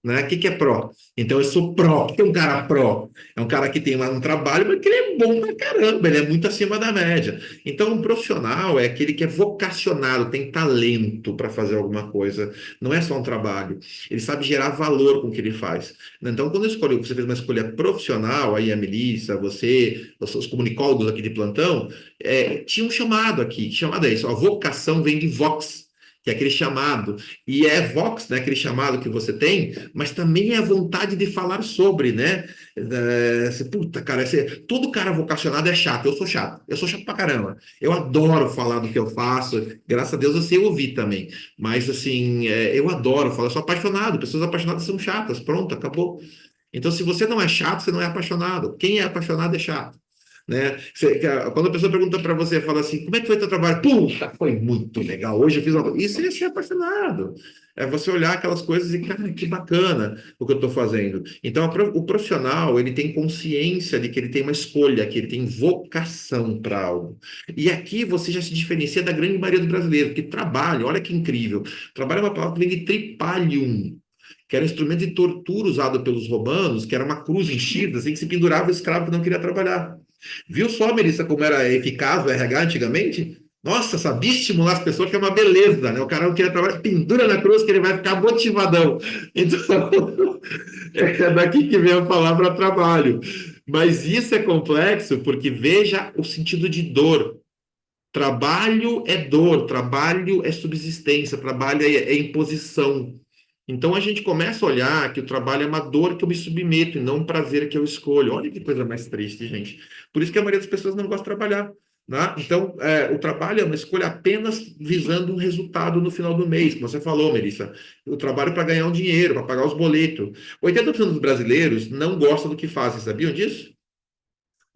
Né? O que que é pró? Então eu sou pró. O que é um cara pró? É um cara que tem um trabalho, mas que ele é bom pra caramba, ele é muito acima da média. Então, um profissional é aquele que é vocacionado, tem talento para fazer alguma coisa. Não é só um trabalho. Ele sabe gerar valor com o que ele faz. Então, quando você fez uma escolha profissional, aí a Melissa, você, os comunicólogos aqui de plantão, tinha um chamado aqui. Que chamado é isso? A vocação vem de vox, que é aquele chamado. E é vox, né, aquele chamado que você tem, mas também é a vontade de falar sobre, né? Puta, cara, todo cara vocacionado é chato. Eu sou chato pra caramba. Eu adoro falar do que eu faço. Graças a Deus eu sei ouvir também. Mas, assim, eu adoro falar. Eu sou apaixonado. Pessoas apaixonadas são chatas. Pronto, acabou. Então, se você não é chato, você não é apaixonado. Quem é apaixonado é chato. né? Quando a pessoa pergunta para você, fala assim, como é que foi teu trabalho? Puta, foi muito legal, hoje eu fiz uma coisa. Isso é ser apaixonado. É você olhar aquelas coisas e, cara, que bacana o que eu estou fazendo. Então, o profissional, ele tem consciência de que ele tem uma escolha, que ele tem vocação para algo. E aqui você já se diferencia da grande maioria dos brasileiros, que trabalho, olha que incrível. Trabalho é uma palavra que vem de tripalium, que era um instrumento de tortura usado pelos romanos, que era uma cruz enchida, assim, que se pendurava o escravo que não queria trabalhar. Viu só, Melissa, como era eficaz o RH antigamente? Nossa, sabia estimular as pessoas, que é uma beleza, né? O cara não queria trabalhar, pendura na cruz que ele vai ficar motivadão. Então, é daqui que vem a palavra trabalho. Mas isso é complexo porque veja o sentido de dor. Trabalho é dor, trabalho é subsistência, trabalho é imposição. Então a gente começa a olhar que o trabalho é uma dor que eu me submeto e não um prazer que eu escolho. Olha que coisa mais triste, gente. Por isso que a maioria das pessoas não gosta de trabalhar, né? Então, o trabalho é uma escolha apenas visando um resultado no final do mês, como você falou, Melissa. O trabalho para ganhar um dinheiro, para pagar os boletos. 80% dos brasileiros não gostam do que fazem, sabiam disso?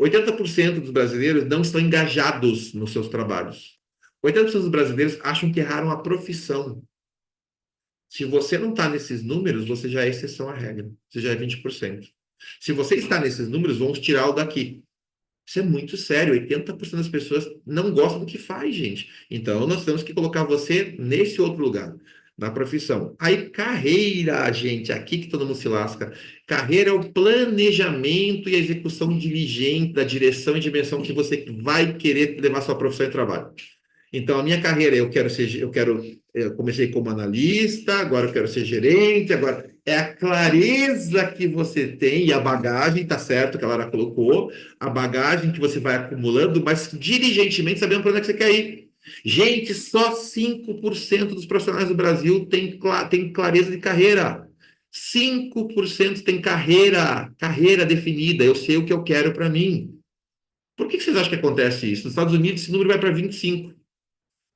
80% dos brasileiros não estão engajados nos seus trabalhos. 80% dos brasileiros acham que erraram a profissão. Se você não está nesses números, você já é exceção à regra. Você já é 20%. Se você está nesses números, vamos tirá-lo daqui. Isso é muito sério. 80% das pessoas não gostam do que faz, gente. Então, nós temos que colocar você nesse outro lugar, na profissão. Aí, carreira, gente, aqui que todo mundo se lasca. Carreira é o planejamento e a execução diligente da direção e dimensão que você vai querer levar sua profissão e trabalho. Então, a minha carreira, eu comecei como analista, agora eu quero ser gerente, agora é a clareza que você tem e a bagagem, tá certo, que a Lara colocou, a bagagem que você vai acumulando, mas diligentemente sabendo para onde é que você quer ir. Gente, só 5% dos profissionais do Brasil tem clareza de carreira. 5% tem carreira definida, eu sei o que eu quero para mim. Por que vocês acham que acontece isso? Nos Estados Unidos, esse número vai para 25%.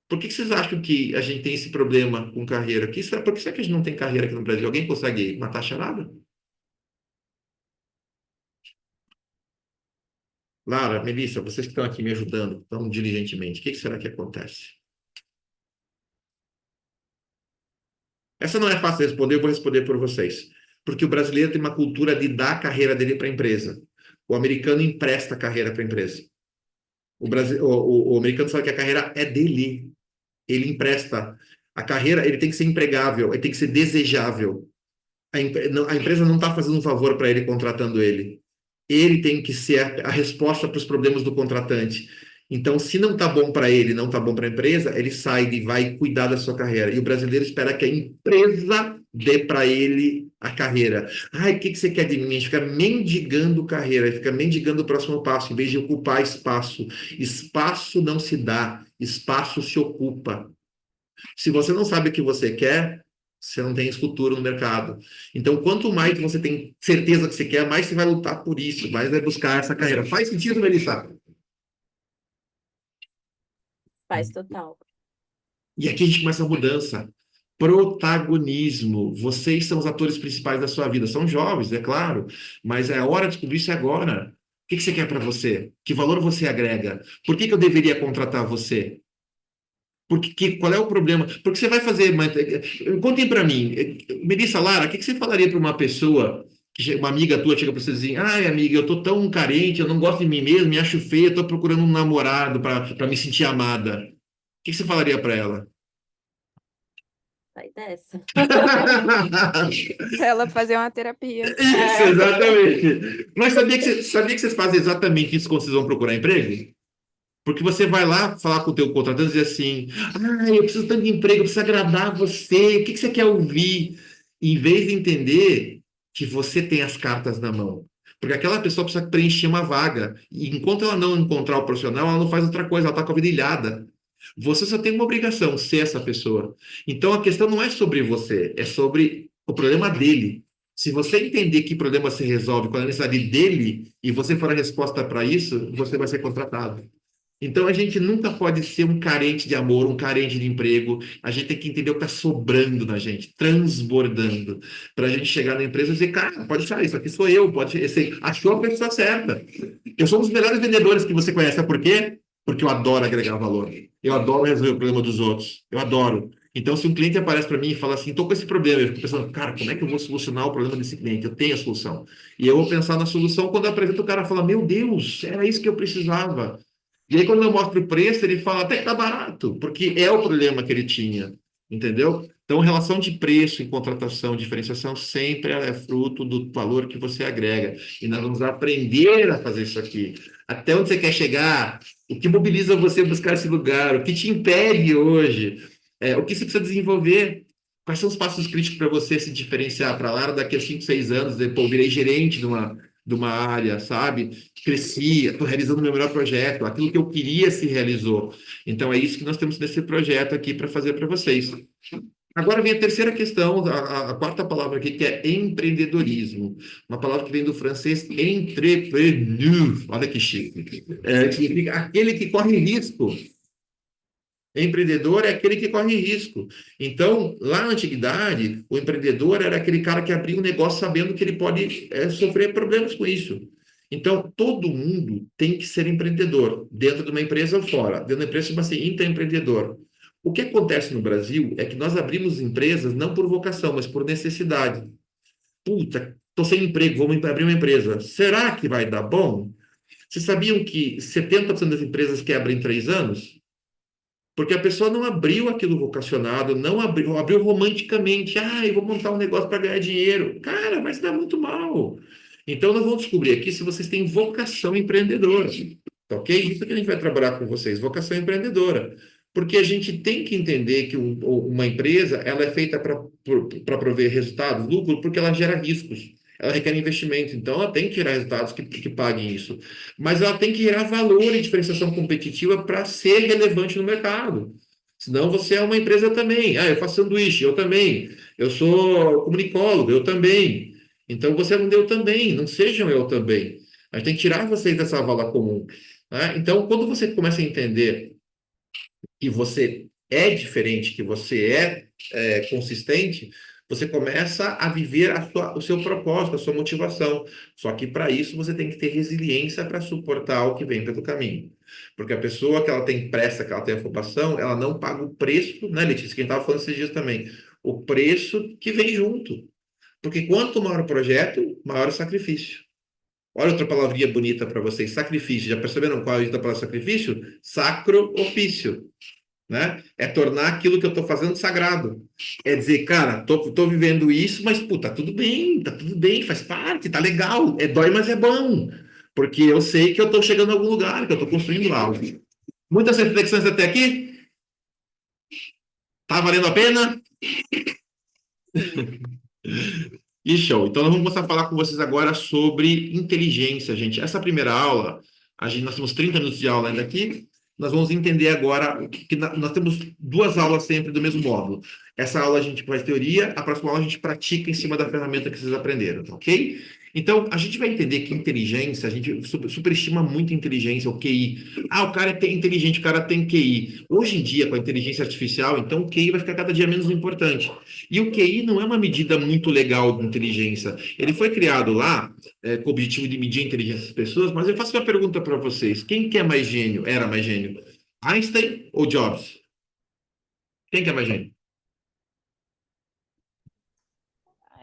Por que vocês acham que a gente tem esse problema com carreira? Por que será que a gente não tem carreira aqui no Brasil? Alguém consegue matar a charada? Lara, Melissa, vocês que estão aqui me ajudando tão diligentemente, o que será que acontece? Essa não é fácil de responder, eu vou responder por vocês. Porque o brasileiro tem uma cultura de dar a carreira dele para a empresa. O americano empresta a carreira para a empresa. O americano sabe que a carreira é dele. Ele empresta. A carreira, ele tem que ser empregável, ele tem que ser desejável. A empresa não está fazendo um favor para ele contratando ele. Ele tem que ser a resposta para os problemas do contratante. Então, se não está bom para ele, não está bom para a empresa, ele sai e vai cuidar da sua carreira. E o brasileiro espera que a empresa dê para ele a carreira. Ai, o que você quer de mim? A gente fica mendigando carreira, fica mendigando o próximo passo, em vez de ocupar espaço. Espaço não se dá, espaço se ocupa. Se você não sabe o que você quer, você não tem futuro no mercado. Então, quanto mais você tem certeza que você quer, mais você vai lutar por isso, mais vai buscar essa carreira. Faz sentido, Melissa? Faz total. E aqui a gente começa a mudança. Protagonismo. Vocês são os atores principais da sua vida. São jovens, é claro, mas é a hora de descobrir isso agora. O que você quer para você? Que valor você agrega? Por que eu deveria contratar você? Qual é o problema? Porque você vai fazer. Contem para mim, Melissa, Lara, o que você falaria para uma pessoa, uma amiga tua chega para você e diz: ai, amiga, eu tô tão carente, eu não gosto de mim mesmo, me acho feia, estou procurando um namorado para me sentir amada. O que você falaria para ela? Sai dessa. Pra ela fazer uma terapia. Isso, exatamente. Mas sabia que vocês fazem exatamente isso quando vocês vão procurar emprego? Porque você vai lá falar com o teu contratante e dizer assim: ah, eu preciso tanto de emprego, eu preciso agradar você, o que você quer ouvir? Em vez de entender que você tem as cartas na mão. Porque aquela pessoa precisa preencher uma vaga. E enquanto ela não encontrar o profissional, ela não faz outra coisa, ela está com a vida ilhada. Você só tem uma obrigação, ser essa pessoa. Então a questão não é sobre você, é sobre o problema dele. Se você entender que problema se resolve com a necessidade dele e você for a resposta para isso, você vai ser contratado. Então, a gente nunca pode ser um carente de amor, um carente de emprego. A gente tem que entender o que está sobrando na gente, transbordando, para a gente chegar na empresa e dizer, cara, pode achar, isso aqui sou eu, pode ser, achou a pessoa certa. Eu sou um dos melhores vendedores que você conhece, sabe por quê? Porque eu adoro agregar valor. Eu adoro resolver o problema dos outros. Eu adoro. Então, se um cliente aparece para mim e fala assim, estou com esse problema, eu fico pensando, cara, como é que eu vou solucionar o problema desse cliente? Eu tenho a solução. E eu vou pensar na solução quando eu apresento, o cara fala, meu Deus, era isso que eu precisava. E aí, quando eu mostro o preço, ele fala até que tá barato, porque é o problema que ele tinha, entendeu? Então, relação de preço em contratação, diferenciação, sempre ela é fruto do valor que você agrega. E nós vamos aprender a fazer isso aqui. Até onde você quer chegar, o que mobiliza você a buscar esse lugar, o que te impede hoje, o que você precisa desenvolver. Quais são os passos críticos para você se diferenciar para lá daqui a 5, 6 anos, depois virei gerente de uma área, sabe? Cresci, estou realizando o meu melhor projeto, aquilo que eu queria se realizou. Então, é isso que nós temos nesse projeto aqui para fazer para vocês. Agora vem a terceira questão, a quarta palavra aqui, que é empreendedorismo. Uma palavra que vem do francês entrepreneur. Olha que chique. Que significa aquele que corre risco. Empreendedor é aquele que corre risco. Então, lá na antiguidade, o empreendedor era aquele cara que abria um negócio sabendo que ele pode sofrer problemas com isso. Então, todo mundo tem que ser empreendedor, dentro de uma empresa ou fora. Dentro da empresa, chama-se intraempreendedor. O que acontece no Brasil é que nós abrimos empresas não por vocação, mas por necessidade. Puta, estou sem emprego, vamos abrir uma empresa. Será que vai dar bom? Vocês sabiam que 70% das empresas quebram em 3 anos? Porque a pessoa não abriu aquilo vocacionado, não abriu romanticamente. Ah, eu vou montar um negócio para ganhar dinheiro. Cara, vai se dar muito mal. Então, nós vamos descobrir aqui se vocês têm vocação empreendedora. Tá ok? Isso que a gente vai trabalhar com vocês, vocação empreendedora. Porque a gente tem que entender que uma empresa ela é feita para prover resultados, lucro, porque ela gera riscos. Ela requer investimento. Então, ela tem que gerar resultados que paguem isso. Mas ela tem que gerar valor e diferenciação competitiva para ser relevante no mercado. Senão você é uma empresa também. Ah, eu faço sanduíche, eu também. Eu sou comunicólogo, eu também. Então você não deu também, não sejam eu também. A gente tem que tirar vocês dessa vala comum. Né? Então, quando você começa a entender que você é diferente, que você é consistente, você começa a viver o seu propósito, a sua motivação. Só que para isso você tem que ter resiliência para suportar o que vem pelo caminho. Porque a pessoa que ela tem pressa, que ela tem afobação, ela não paga o preço, né, Letícia? Quem estava falando esses dias também. O preço que vem junto. Porque quanto maior o projeto, maior o sacrifício. Olha outra palavrinha bonita para vocês, sacrifício. Já perceberam qual é a palavra sacrifício? Sacro ofício. Né? É tornar aquilo que eu estou fazendo sagrado. É dizer, cara, tô vivendo isso, mas, pô, tá tudo bem, faz parte, tá legal. Dói, mas é bom. Porque eu sei que eu estou chegando a algum lugar, que eu estou construindo algo. Muitas reflexões até aqui? Tá valendo a pena? E show. Então, nós vamos começar a falar com vocês agora sobre inteligência, gente. Essa primeira aula, nós temos 30 minutos de aula ainda aqui. Nós vamos entender agora que nós temos 2 aulas sempre do mesmo módulo. Essa aula a gente faz teoria, a próxima aula a gente pratica em cima da ferramenta que vocês aprenderam, tá ok? Então, a gente vai entender que inteligência, a gente superestima muito a inteligência, o QI. Ah, o cara é inteligente, o cara tem QI. Hoje em dia, com a inteligência artificial, então o QI vai ficar cada dia menos importante. E o QI não é uma medida muito legal de inteligência. Ele foi criado lá com o objetivo de medir a inteligência das pessoas, mas eu faço uma pergunta para vocês. Quem que é mais gênio? Era mais gênio? Einstein ou Jobs? Quem que é mais gênio?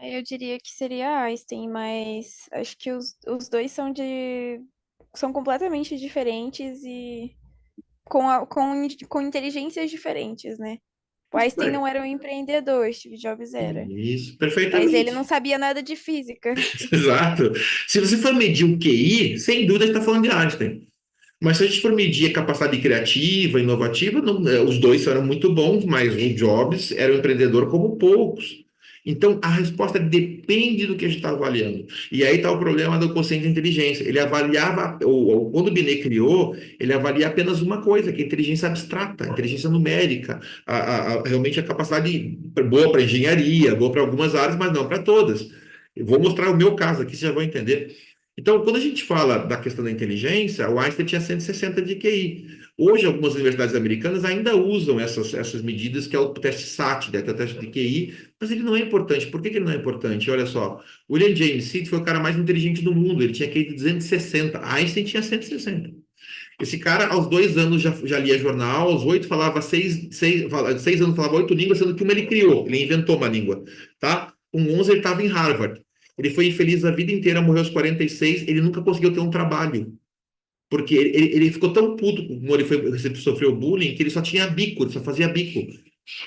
Eu diria que seria Einstein, mas acho que os dois são completamente diferentes e com inteligências diferentes, né? O Einstein não era um empreendedor, Steve Jobs era. Isso, Mas ele perfeitamente. não sabia nada de física. Exato. Se você for medir o QI, sem dúvida está falando de Einstein. Mas se a gente for medir a capacidade criativa, inovativa, os dois eram muito bons, mas o Jobs era um empreendedor como poucos. Então, a resposta depende do que a gente está avaliando. E aí está o problema do consciente de inteligência. Ele avaliava, quando o Binet criou, ele avalia apenas uma coisa, que é a inteligência abstrata, a inteligência numérica, realmente a capacidade boa para engenharia, boa para algumas áreas, mas não para todas. Eu vou mostrar o meu caso aqui, vocês já vão entender. Então, quando a gente fala da questão da inteligência, o Einstein tinha 160 de QI. Hoje, algumas universidades americanas ainda usam essas medidas, que é o teste SAT, né, que é o teste de QI, mas ele não é importante. Por que que ele não é importante? Olha só, William James Seed foi o cara mais inteligente do mundo, ele tinha QI de 260, Einstein tinha 160. Esse cara, aos 2 anos, já lia jornal, aos 8 falava 6 anos falava 8 línguas, sendo que uma ele criou, ele inventou uma língua, tá? Com 11 ele estava em Harvard. Ele foi infeliz a vida inteira, morreu aos 46, ele nunca conseguiu ter um trabalho. Porque ele ficou tão puto como sofreu bullying, que ele só tinha bico, ele só fazia bico.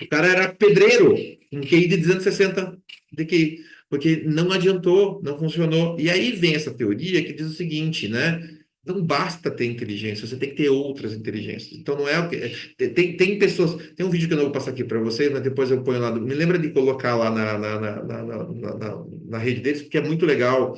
O cara era pedreiro, um QI de 260 de QI, porque não adiantou, não funcionou. E aí vem essa teoria que diz o seguinte, né? Não basta ter inteligência, você tem que ter outras inteligências. Então não é o que. Tem pessoas. Tem um vídeo que eu não vou passar aqui para vocês, mas depois eu ponho lá. Me lembra de colocar lá na rede deles, porque é muito legal.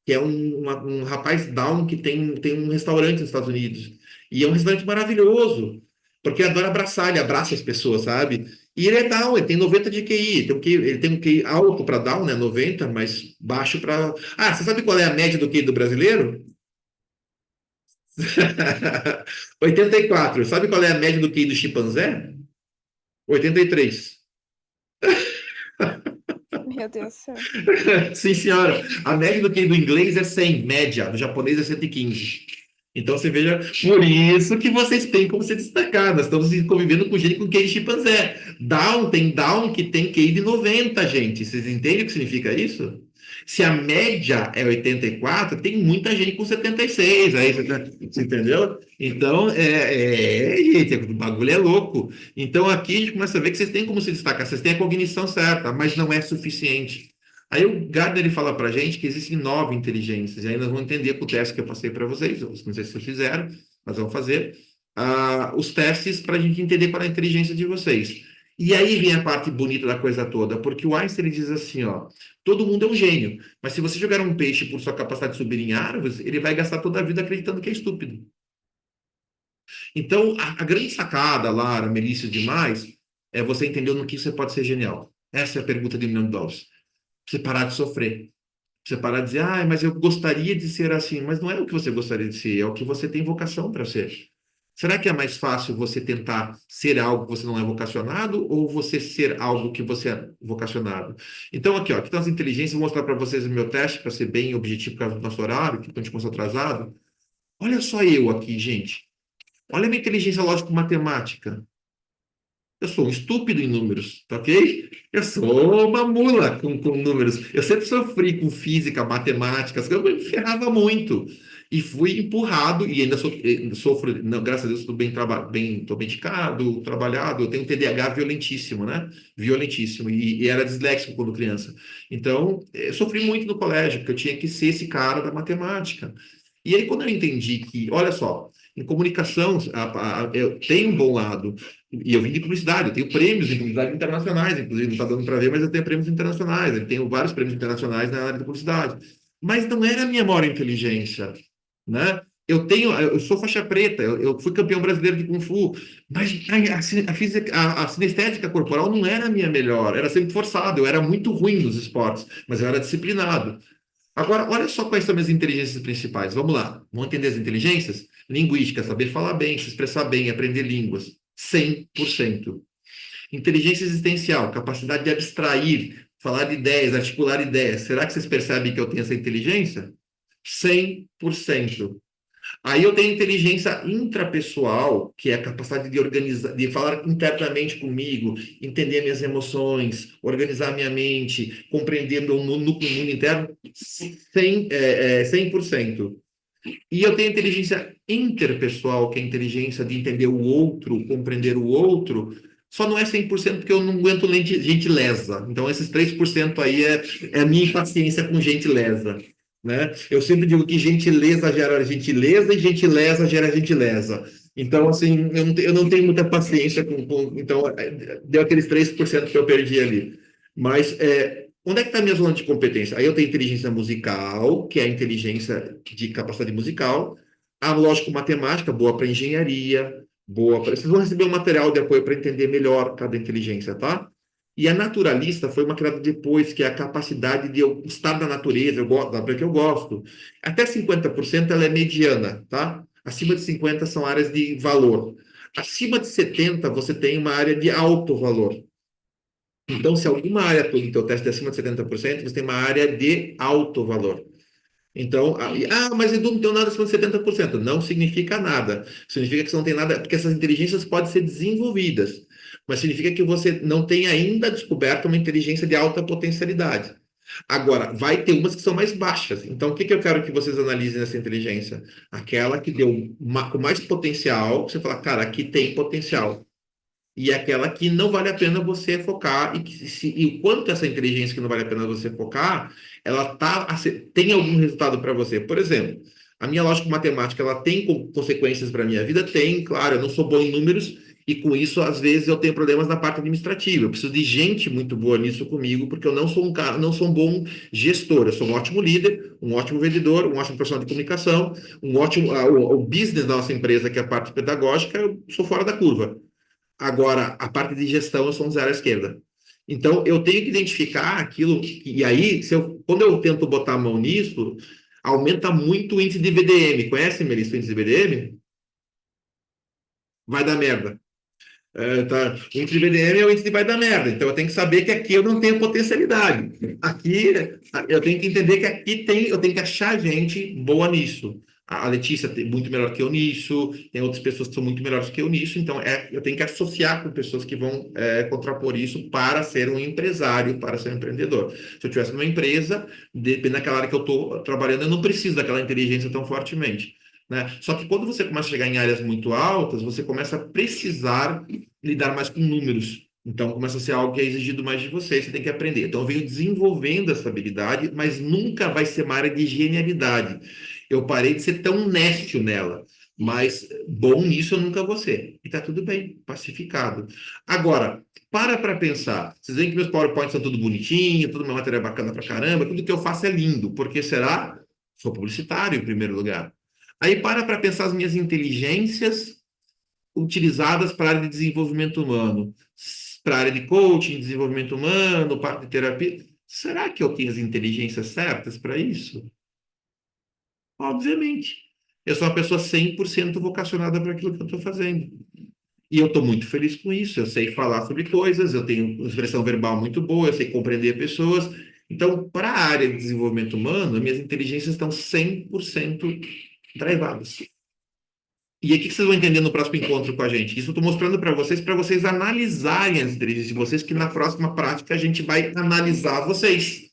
Que é um rapaz down que tem um restaurante nos Estados Unidos. E é um restaurante maravilhoso, porque adora abraçar, ele abraça as pessoas, sabe? E ele é down, ele tem 90 de QI, ele tem um QI alto para down, né? 90, mas baixo para. Ah, você sabe qual é a média do QI do brasileiro? 84. Sabe qual é a média do QI do chimpanzé? 83. Meu Deus do céu. Sim, senhora. A média do QI do inglês é 100, média. Do japonês é 115. Então, você veja, por isso que vocês têm como se destacar. Nós estamos convivendo com gente com QI de chimpanzé. Tem down que tem QI de 90, gente. Vocês entendem o que significa isso? Se a média é 84, tem muita gente com 76. Aí, você entendeu? Então, gente, o bagulho é louco. Então, aqui a gente começa a ver que vocês têm como se destacar. Vocês têm a cognição certa, mas não é suficiente. Aí o Gardner ele fala para a gente que existem 9 inteligências, e aí nós vamos entender com o teste que eu passei para vocês, não sei se vocês fizeram, mas vamos fazer os testes para a gente entender qual é a inteligência de vocês. E aí vem a parte bonita da coisa toda, porque o Einstein ele diz assim, ó, todo mundo é um gênio, mas se você jogar um peixe por sua capacidade de subir em árvores, ele vai gastar toda a vida acreditando que é estúpido. Então, a grande sacada, Lara, Melício e demais, é você entender no que você pode ser genial. Essa é a pergunta de $1 milhão. Você parar de sofrer. Você parar de dizer, mas eu gostaria de ser assim. Mas não é o que você gostaria de ser, é o que você tem vocação para ser. Será que é mais fácil você tentar ser algo que você não é vocacionado ou você ser algo que você é vocacionado? Então, aqui estão as inteligências. Vou mostrar para vocês o meu teste, para ser bem objetivo por causa do nosso horário, que a gente começou atrasado. Olha só eu aqui, gente. Olha a minha inteligência lógico-matemática. Eu sou um estúpido em números, tá ok? Eu sou uma mula com números. Eu sempre sofri com física, matemática, eu me ferrava muito. E fui empurrado, e ainda sofro, não, graças a Deus, estou estou bem dedicado, trabalhado. Eu tenho um TDAH violentíssimo, né? Violentíssimo. E era disléxico quando criança. Então, eu sofri muito no colégio, porque eu tinha que ser esse cara da matemática. E aí, quando eu entendi que, olha só, em comunicação, eu tenho um bom lado. E eu vim de publicidade, eu tenho prêmios de publicidade internacionais, inclusive, não está dando para ver, mas eu tenho prêmios internacionais, eu tenho vários prêmios internacionais na área de publicidade. Mas não era a minha maior inteligência, né? Eu sou faixa preta, eu fui campeão brasileiro de Kung Fu, mas a sinestésica corporal não era a minha melhor, era sempre forçado, eu era muito ruim nos esportes, mas eu era disciplinado. Agora, olha só quais são as inteligências principais. Vamos lá, vamos entender as inteligências? Linguística, saber falar bem, se expressar bem, aprender línguas. 100%. Inteligência existencial, capacidade de abstrair, falar de ideias, articular ideias. Será que vocês percebem que eu tenho essa inteligência? 100%. Aí eu tenho inteligência intrapessoal, que é a capacidade de organizar, de falar internamente comigo, entender minhas emoções, organizar minha mente, compreender meu mundo interno, 100%. E eu tenho inteligência interpessoal, que é a inteligência de entender o outro, compreender o outro, só não é 100% porque eu não aguento gente lesa. Então, esses 3% aí é a minha impaciência com gente lesa. Né? Eu sempre digo que gentileza gera gentileza e gentileza gera gentileza. Então, assim, eu não tenho muita paciência então, deu aqueles 3% que eu perdi ali. Mas, onde é que está a minha zona de competência? Aí eu tenho inteligência musical, que é a inteligência de capacidade musical, a lógico-matemática, boa para engenharia, boa para... Vocês vão receber um material de apoio para entender melhor cada inteligência, tá? E a naturalista foi uma criada depois, que é a capacidade de eu estar na natureza, eu gosto, porque eu gosto. Até 50% ela é mediana, tá? Acima de 50 são áreas de valor. Acima de 70, você tem uma área de alto valor. Então, se alguma área do teu teste é acima de 70%, você tem uma área de alto valor. Então, mas Edu, não tem nada acima de 70%. Não significa nada. Significa que você não tem nada, porque essas inteligências podem ser desenvolvidas, mas significa que você não tem ainda descoberto uma inteligência de alta potencialidade. Agora, vai ter umas que são mais baixas. Então, o que que eu quero que vocês analisem nessa inteligência? Aquela que deu com mais potencial, você fala, cara, aqui tem potencial. E aquela que não vale a pena você focar, e o quanto essa inteligência que não vale a pena você focar, ela tem algum resultado para você. Por exemplo, a minha lógica matemática, ela tem consequências para a minha vida? Tem, claro, eu não sou bom em números, e com isso, às vezes, eu tenho problemas na parte administrativa. Eu preciso de gente muito boa nisso comigo, porque eu não sou um cara, não sou um bom gestor. Eu sou um ótimo líder, um ótimo vendedor, um ótimo profissional de comunicação, um ótimo. O business da nossa empresa, que é a parte pedagógica, eu sou fora da curva. Agora, a parte de gestão, eu sou um zero à esquerda. Então, eu tenho que identificar aquilo, e aí, quando eu tento botar a mão nisso, aumenta muito o índice de VDM. Conhece, Melissa, o índice de VDM? Vai dar merda. Tá. O índice de VDM é o índice de vai dar merda. Então, eu tenho que saber que aqui eu não tenho potencialidade. Aqui, eu tenho que entender que aqui eu tenho que achar gente boa nisso. A Letícia é muito melhor que eu nisso, tem outras pessoas que são muito melhores que eu nisso, então eu tenho que associar com pessoas que vão contrapor isso para ser um empresário, para ser um empreendedor. Se eu tivesse numa empresa, dependendo daquela área que eu estou trabalhando, eu não preciso daquela inteligência tão fortemente. Né? Só que quando você começa a chegar em áreas muito altas, você começa a precisar lidar mais com números. Então, começa a ser algo que é exigido mais de você, você tem que aprender. Então, eu venho desenvolvendo essa habilidade, mas nunca vai ser uma área de genialidade. Eu parei de ser tão nécio nela, mas bom nisso eu nunca vou ser. E tá tudo bem, pacificado. Agora, para pensar. Vocês veem que meus PowerPoints são tudo bonitinho, tudo uma matéria bacana pra caramba, tudo que eu faço é lindo. Porque será? Sou publicitário, em primeiro lugar. Aí para pensar as minhas inteligências utilizadas para a área de desenvolvimento humano, para a área de coaching, desenvolvimento humano, parte de terapia. Será que eu tenho as inteligências certas para isso? Obviamente. Eu sou uma pessoa 100% vocacionada para aquilo que eu estou fazendo. E eu estou muito feliz com isso. Eu sei falar sobre coisas, eu tenho expressão verbal muito boa, eu sei compreender pessoas. Então, para a área de desenvolvimento humano, minhas inteligências estão 100% drivadas. E aí, o que vocês vão entender no próximo encontro com a gente? Isso eu estou mostrando para vocês analisarem as inteligências de vocês, que na próxima prática a gente vai analisar vocês.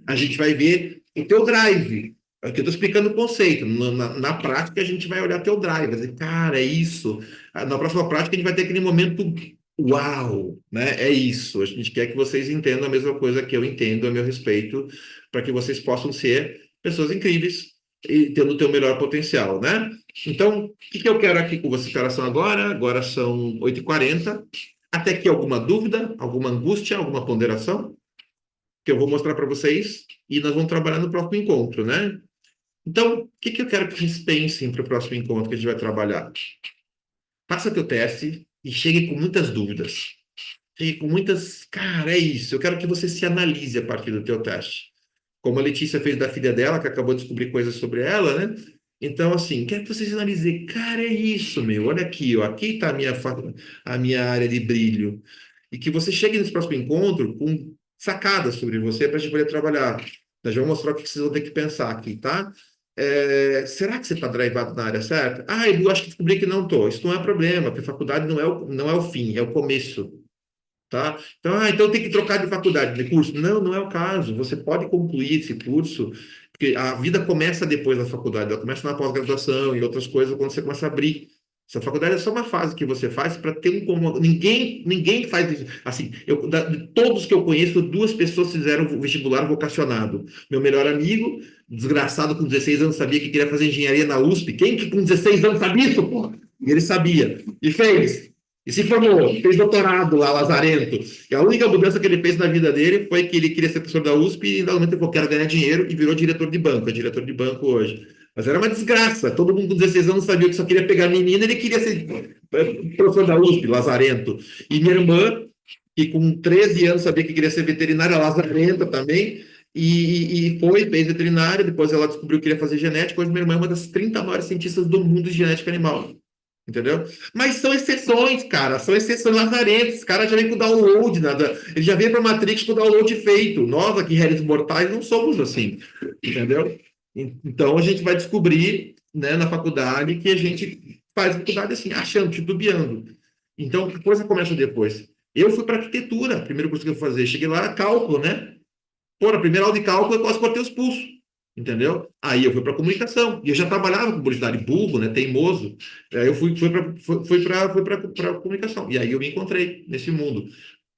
A gente vai ver o teu drive. Aqui eu estou explicando o conceito. Na prática, a gente vai olhar teu drive. Vai dizer, cara, é isso. Na próxima prática, a gente vai ter aquele momento, uau, né? É isso. A gente quer que vocês entendam a mesma coisa que eu entendo a meu respeito, para que vocês possam ser pessoas incríveis e tendo o teu melhor potencial, né? Então, o que eu quero aqui com vocês? Que horas são agora? Agora são 8h40. Até aqui alguma dúvida, alguma angústia, alguma ponderação? Que eu vou mostrar para vocês e nós vamos trabalhar no próximo encontro, né? Então, o que eu quero que vocês pensem para o próximo encontro que a gente vai trabalhar? Faça teu teste e chegue com muitas dúvidas. Chegue com muitas... Cara, é isso. Eu quero que você se analise a partir do teu teste. Como a Letícia fez da filha dela, que acabou de descobrir coisas sobre ela, né? Então, assim, quero que vocês analisem. Cara, é isso, meu. Olha aqui, ó. Aqui está a minha área de brilho. E que você chegue nesse próximo encontro com sacadas sobre você para a gente poder trabalhar. Nós vamos mostrar o que vocês vão ter que pensar aqui, tá? Será que você está drivado na área certa? Eu acho que descobri que não estou. Isso não é problema, porque faculdade não é o fim, é o começo. Tá? Então tem que trocar de faculdade, de curso. Não é o caso. Você pode concluir esse curso, porque a vida começa depois da faculdade, ela começa na pós-graduação e outras coisas quando você começa a abrir. Essa faculdade é só uma fase que você faz para ter um... Ninguém faz isso. Assim, de todos que eu conheço, 2 pessoas fizeram vestibular vocacionado. Meu melhor amigo, desgraçado, com 16 anos, sabia que queria fazer engenharia na USP. Quem que com 16 anos sabia isso, pô? E ele sabia. E fez. E se formou, fez doutorado lá, Lazarento. E a única mudança que ele fez na vida dele foi que ele queria ser professor da USP e, em dado momento, ele falou, quero ganhar dinheiro, e virou diretor de banco. É diretor de banco hoje. Mas era uma desgraça. Todo mundo com 16 anos sabia que só queria pegar menina, ele queria ser professor da USP, Lazarento. E minha irmã, que com 13 anos sabia que queria ser veterinária, Lazarenta também. e fez veterinária, depois ela descobriu que queria fazer genética, hoje minha irmã é uma das 30 maiores cientistas do mundo de genética animal. Entendeu? Mas são exceções, cara. São exceções lazarentas. Os caras já vêm com download, nada. Ele já vem para Matrix com o download feito. Nós aqui, réis mortais, não somos assim. Entendeu? Então a gente vai descobrir, né, na faculdade que a gente faz faculdade assim, achando, titubeando. Então a coisa começa depois. Eu fui para arquitetura, primeiro curso que eu fui fazer. Cheguei lá, cálculo, né? Pô, na primeira aula de cálculo eu quase cortei os pulsos. Entendeu? Aí eu fui para comunicação. E eu já trabalhava com publicidade, burro, né? Teimoso. Aí eu fui para comunicação. E aí eu me encontrei nesse mundo.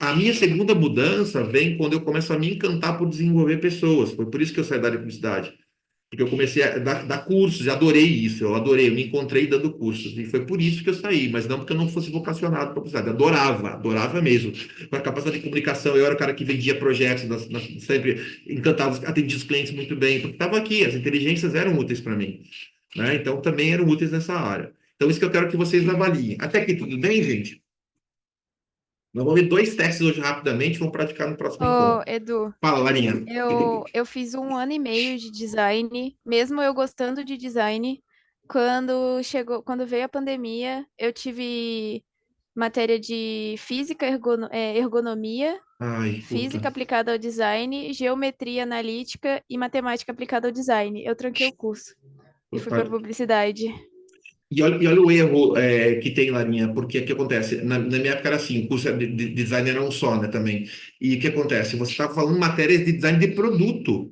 A minha segunda mudança vem quando eu começo a me encantar por desenvolver pessoas. Foi por isso que eu saí da área de publicidade. Porque eu comecei a dar cursos, e adorei isso, eu adorei, eu me encontrei dando cursos, e foi por isso que eu saí, mas não porque eu não fosse vocacionado para publicidade, adorava mesmo, com a capacidade de comunicação, eu era o cara que vendia projetos, sempre encantava, atendia os clientes muito bem, porque estava aqui, as inteligências eram úteis para mim, né? Então também eram úteis nessa área. Então isso que eu quero que vocês avaliem. Até aqui tudo bem, gente? Nós vamos ver 2 testes hoje rapidamente, vamos praticar no próximo Ô, encontro. Edu, Fala, Larinha. eu fiz 1 ano e meio de design, mesmo eu gostando de design. Quando veio a pandemia, eu tive matéria de física, ergonomia, Ai, puta. física aplicada ao design, geometria analítica e matemática aplicada ao design. Eu tranquei o curso e fui para publicidade. E olha o erro que tem, Larinha, porque o que acontece? Na minha época era assim, o curso de design era um só, né, também. E o que acontece? Você está falando matérias de design de produto,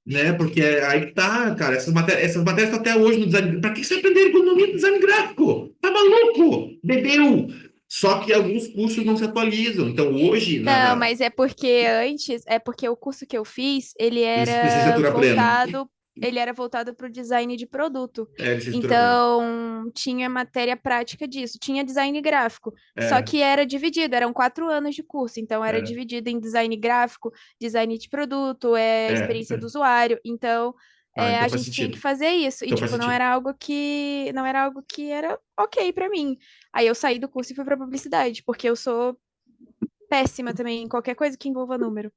né? Porque aí que tá, cara, essas matérias estão até hoje no design. Para que você aprender economia de design gráfico? Tá maluco? Bebeu! Só que alguns cursos não se atualizam. Então, hoje, Não, mas é porque o curso que eu fiz, licenciatura plena. ele era voltado para o design de produto. Licenciatura plena. Então, tinha matéria prática disso, tinha design gráfico. Só É, que era dividido, eram 4 anos de curso, então era é, dividido em design gráfico, design de produto, experiência do é. usuário. Então, Então a faz gente tinha que sentido. fazer isso. E, Então faz tipo, não sentido. era algo que era ok para mim. Aí eu saí do curso e fui para publicidade, porque eu sou péssima também em qualquer coisa que envolva número.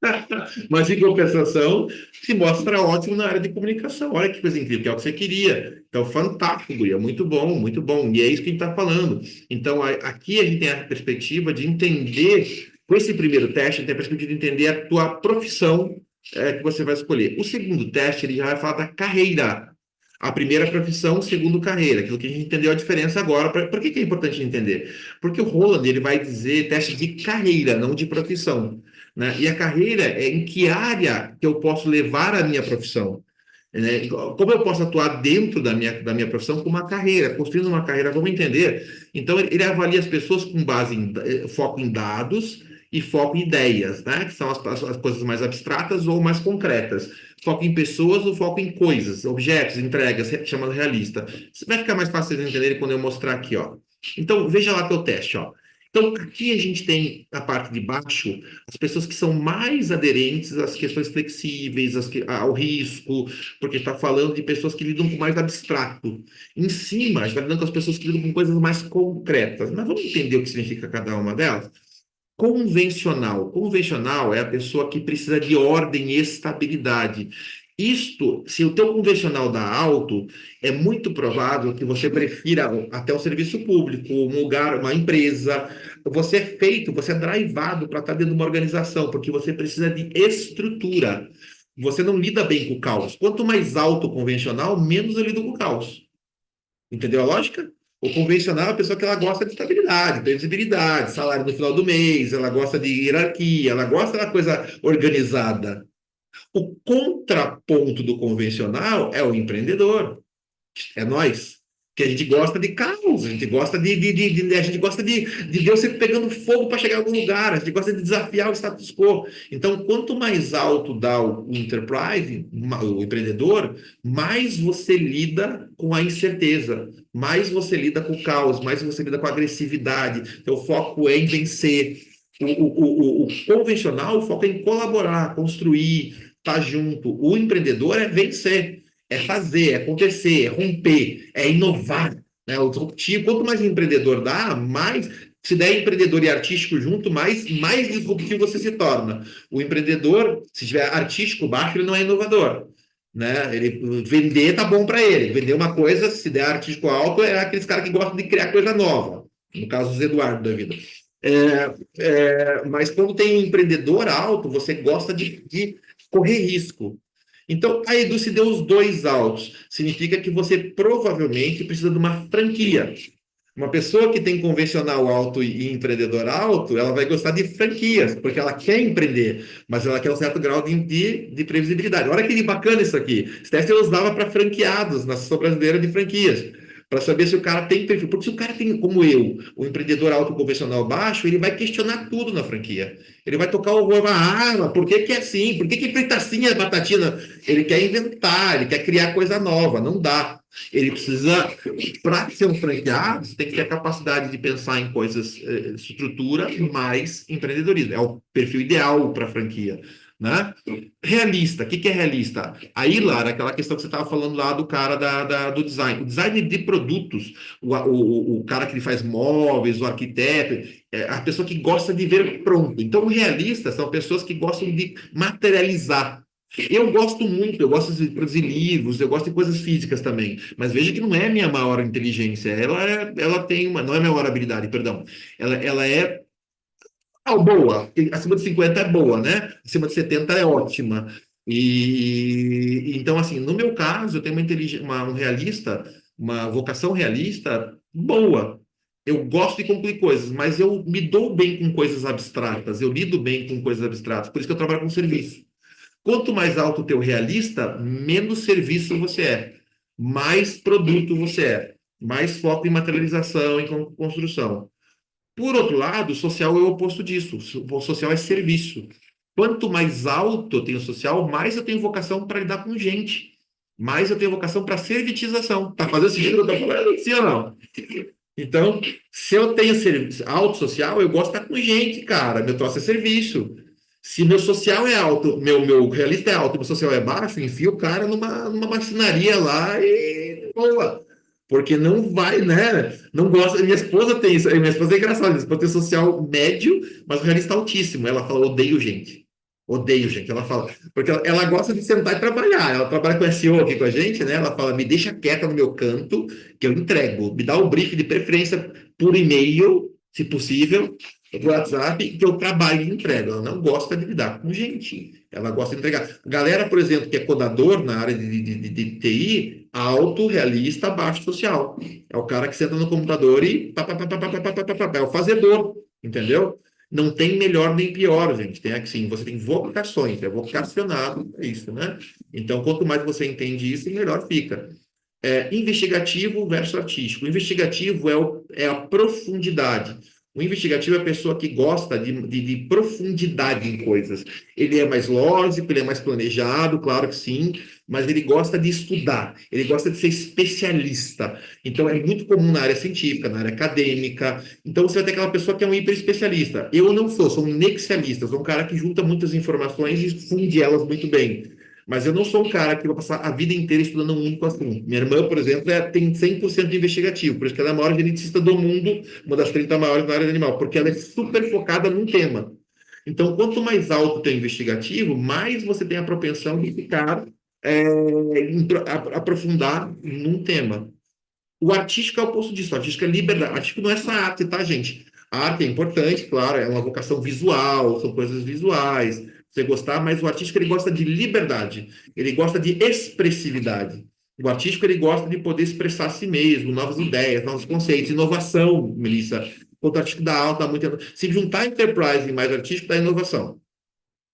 Mas, em compensação, se mostra ótimo na área de comunicação. Olha que coisa incrível, que é o que você queria. Então, fantástico, guria. Muito bom, muito bom. E é isso que a gente está falando. Então, aqui a gente tem a perspectiva de entender, com esse primeiro teste, a gente tem a perspectiva de entender a tua profissão que você vai escolher. O segundo teste, ele já vai falar da carreira. A primeira profissão, o segundo carreira. Aquilo que a gente entendeu a diferença agora. Por que é importante entender? Porque o Roland, ele vai dizer teste de carreira, não de profissão, né? E a carreira é em que área que eu posso levar a minha profissão, né? Como eu posso atuar dentro da minha profissão com uma carreira, construindo uma carreira, vamos entender? Então, ele avalia as pessoas com base em foco em dados e foco em ideias, né? Que são as coisas mais abstratas ou mais concretas. Foco em pessoas ou foco em coisas, objetos, entregas, chamado realista. Vai ficar mais fácil vocês entenderem quando eu mostrar aqui, ó. Então, veja lá teu teste, ó. Então, aqui a gente tem, na parte de baixo, as pessoas que são mais aderentes às questões flexíveis, ao risco, porque está falando de pessoas que lidam com mais abstrato. Em cima, a gente está lidando com as pessoas que lidam com coisas mais concretas. Mas vamos entender o que significa cada uma delas? Convencional. Convencional é a pessoa que precisa de ordem e estabilidade. Isto, se o teu convencional dá alto, é muito provável que você prefira até o serviço público, um lugar, uma empresa. Você é drivado para estar dentro de uma organização, porque você precisa de estrutura. Você não lida bem com o caos. Quanto mais alto o convencional, menos eu lido com o caos. Entendeu a lógica? O convencional é a pessoa que ela gosta de estabilidade, previsibilidade, salário no final do mês, ela gosta de hierarquia, ela gosta da coisa organizada. O contraponto do convencional é o empreendedor, é nós. Que a gente gosta de caos, a gente gosta a gente gosta de Deus sempre pegando fogo para chegar a algum lugar, a gente gosta de desafiar o status quo. Então, quanto mais alto dá o enterprise, o empreendedor, mais você lida com a incerteza, mais você lida com o caos, mais você lida com a agressividade. Então, o foco é em vencer. O convencional, o foco é em colaborar, construir, estar junto. O empreendedor é vencer. É fazer, é acontecer, é romper, é inovar. Né? O disruptivo, quanto mais empreendedor dá, mais Se der empreendedor e artístico junto, mais disruptivo você se torna. O empreendedor, se tiver artístico baixo, ele não é inovador. Né? Ele vender tá bom para ele. Vender uma coisa, se der artístico alto, é aqueles caras que gostam de criar coisa nova. No caso dos Eduardo da vida. Mas quando tem um empreendedor alto, você gosta de correr risco. Então, a Edu se deu os dois altos. Significa que você provavelmente precisa de uma franquia. Uma pessoa que tem convencional alto e empreendedor alto, ela vai gostar de franquias, porque ela quer empreender, mas ela quer um certo grau de previsibilidade. Olha que bacana isso aqui. Steph usava para franqueados, na Associação Brasileira de Franquias, para saber se o cara tem perfil. Porque se o cara tem, como eu, o empreendedor alto convencional baixo, ele vai questionar tudo na franquia. Ele vai tocar o horror, mas por que é assim? Por que feita assim a batatina? Ele quer inventar, ele quer criar coisa nova, não dá. Ele precisa, para ser um franqueado, você tem que ter a capacidade de pensar em coisas, estrutura, mais empreendedorismo. É o perfil ideal para a franquia. Né? Realista, o que é realista? Aí, Lara, aquela questão que você estava falando lá do cara do design. O design de produtos, o cara que faz móveis, o arquiteto, a pessoa que gosta de ver pronto. Então, realistas são pessoas que gostam de materializar. Eu gosto muito, eu gosto de produzir livros, eu gosto de coisas físicas também. Mas veja que não é a minha maior inteligência. Ela tem uma, não é a minha maior habilidade, perdão. Ela é boa. Acima de 50 é boa, né? Acima de 70 é ótima. Então, assim, no meu caso, eu tenho um realista, uma vocação realista boa. Eu gosto de concluir coisas, mas eu me dou bem com coisas abstratas, eu lido bem com coisas abstratas, por isso que eu trabalho com serviço. Quanto mais alto o teu realista, menos serviço você é, mais produto você é, mais foco em materialização, em construção. Por outro lado, o social é o oposto disso. O social é serviço. Quanto mais alto eu tenho social, mais eu tenho vocação para lidar com gente. Mais eu tenho vocação para servitização. Tá fazendo sentido o que eu tô falando? Sim ou não? Então, se eu tenho alto social, eu gosto de estar com gente, cara. Meu troço é serviço. Se meu social é alto, meu realista é alto e meu social é baixo, enfio o cara numa marcenaria lá e boa. Porque não vai, né? Não gosta. Minha esposa tem isso. Minha esposa é engraçada. Minha esposa tem social médio, mas o realista é altíssimo. Ela fala, odeio gente. Odeio gente. Ela fala. Porque ela gosta de sentar e trabalhar. Ela trabalha com SEO aqui com a gente, né? Ela fala, me deixa quieta no meu canto, que eu entrego. Me dá o brief de preferência por e-mail, se possível, do WhatsApp, que eu trabalho e entrego. Ela não gosta de lidar com gente. Ela gosta de entregar. Galera, por exemplo, que é codador na área de TI, alto, realista, baixo social. É o cara que senta no computador e é o fazedor, entendeu? Não tem melhor nem pior, gente. Tem assim, você tem vocações, é vocacionado para isso, né? Então, quanto mais você entende isso, melhor fica. Investigativo versus artístico. O investigativo é a profundidade. O investigativo é a pessoa que gosta de profundidade em coisas. Ele é mais lógico, ele é mais planejado, claro que sim, mas ele gosta de estudar, ele gosta de ser especialista. Então, é muito comum na área científica, na área acadêmica. Então, você vai ter aquela pessoa que é um hiperespecialista. Eu não sou um nexialista, sou um cara que junta muitas informações e funde elas muito bem. Mas eu não sou um cara que vai passar a vida inteira estudando um único assunto. Minha irmã, por exemplo, tem 100% de investigativo, por isso que ela é a maior geneticista do mundo, uma das 30 maiores na área de animal, porque ela é super focada num tema. Então, quanto mais alto o teu investigativo, mais você tem a propensão de ficar, aprofundar num tema. O artístico é o oposto disso. O artístico é liberdade. O artístico não é só arte, tá, gente? A arte é importante, claro, é uma vocação visual, são coisas visuais, você gostar, mas o artístico ele gosta de liberdade, ele gosta de expressividade. O artístico ele gosta de poder expressar a si mesmo, novas ideias, novos conceitos, inovação, Melissa. Enquanto o artístico dá alta, dá muito. Se juntar enterprise e mais artístico, dá inovação.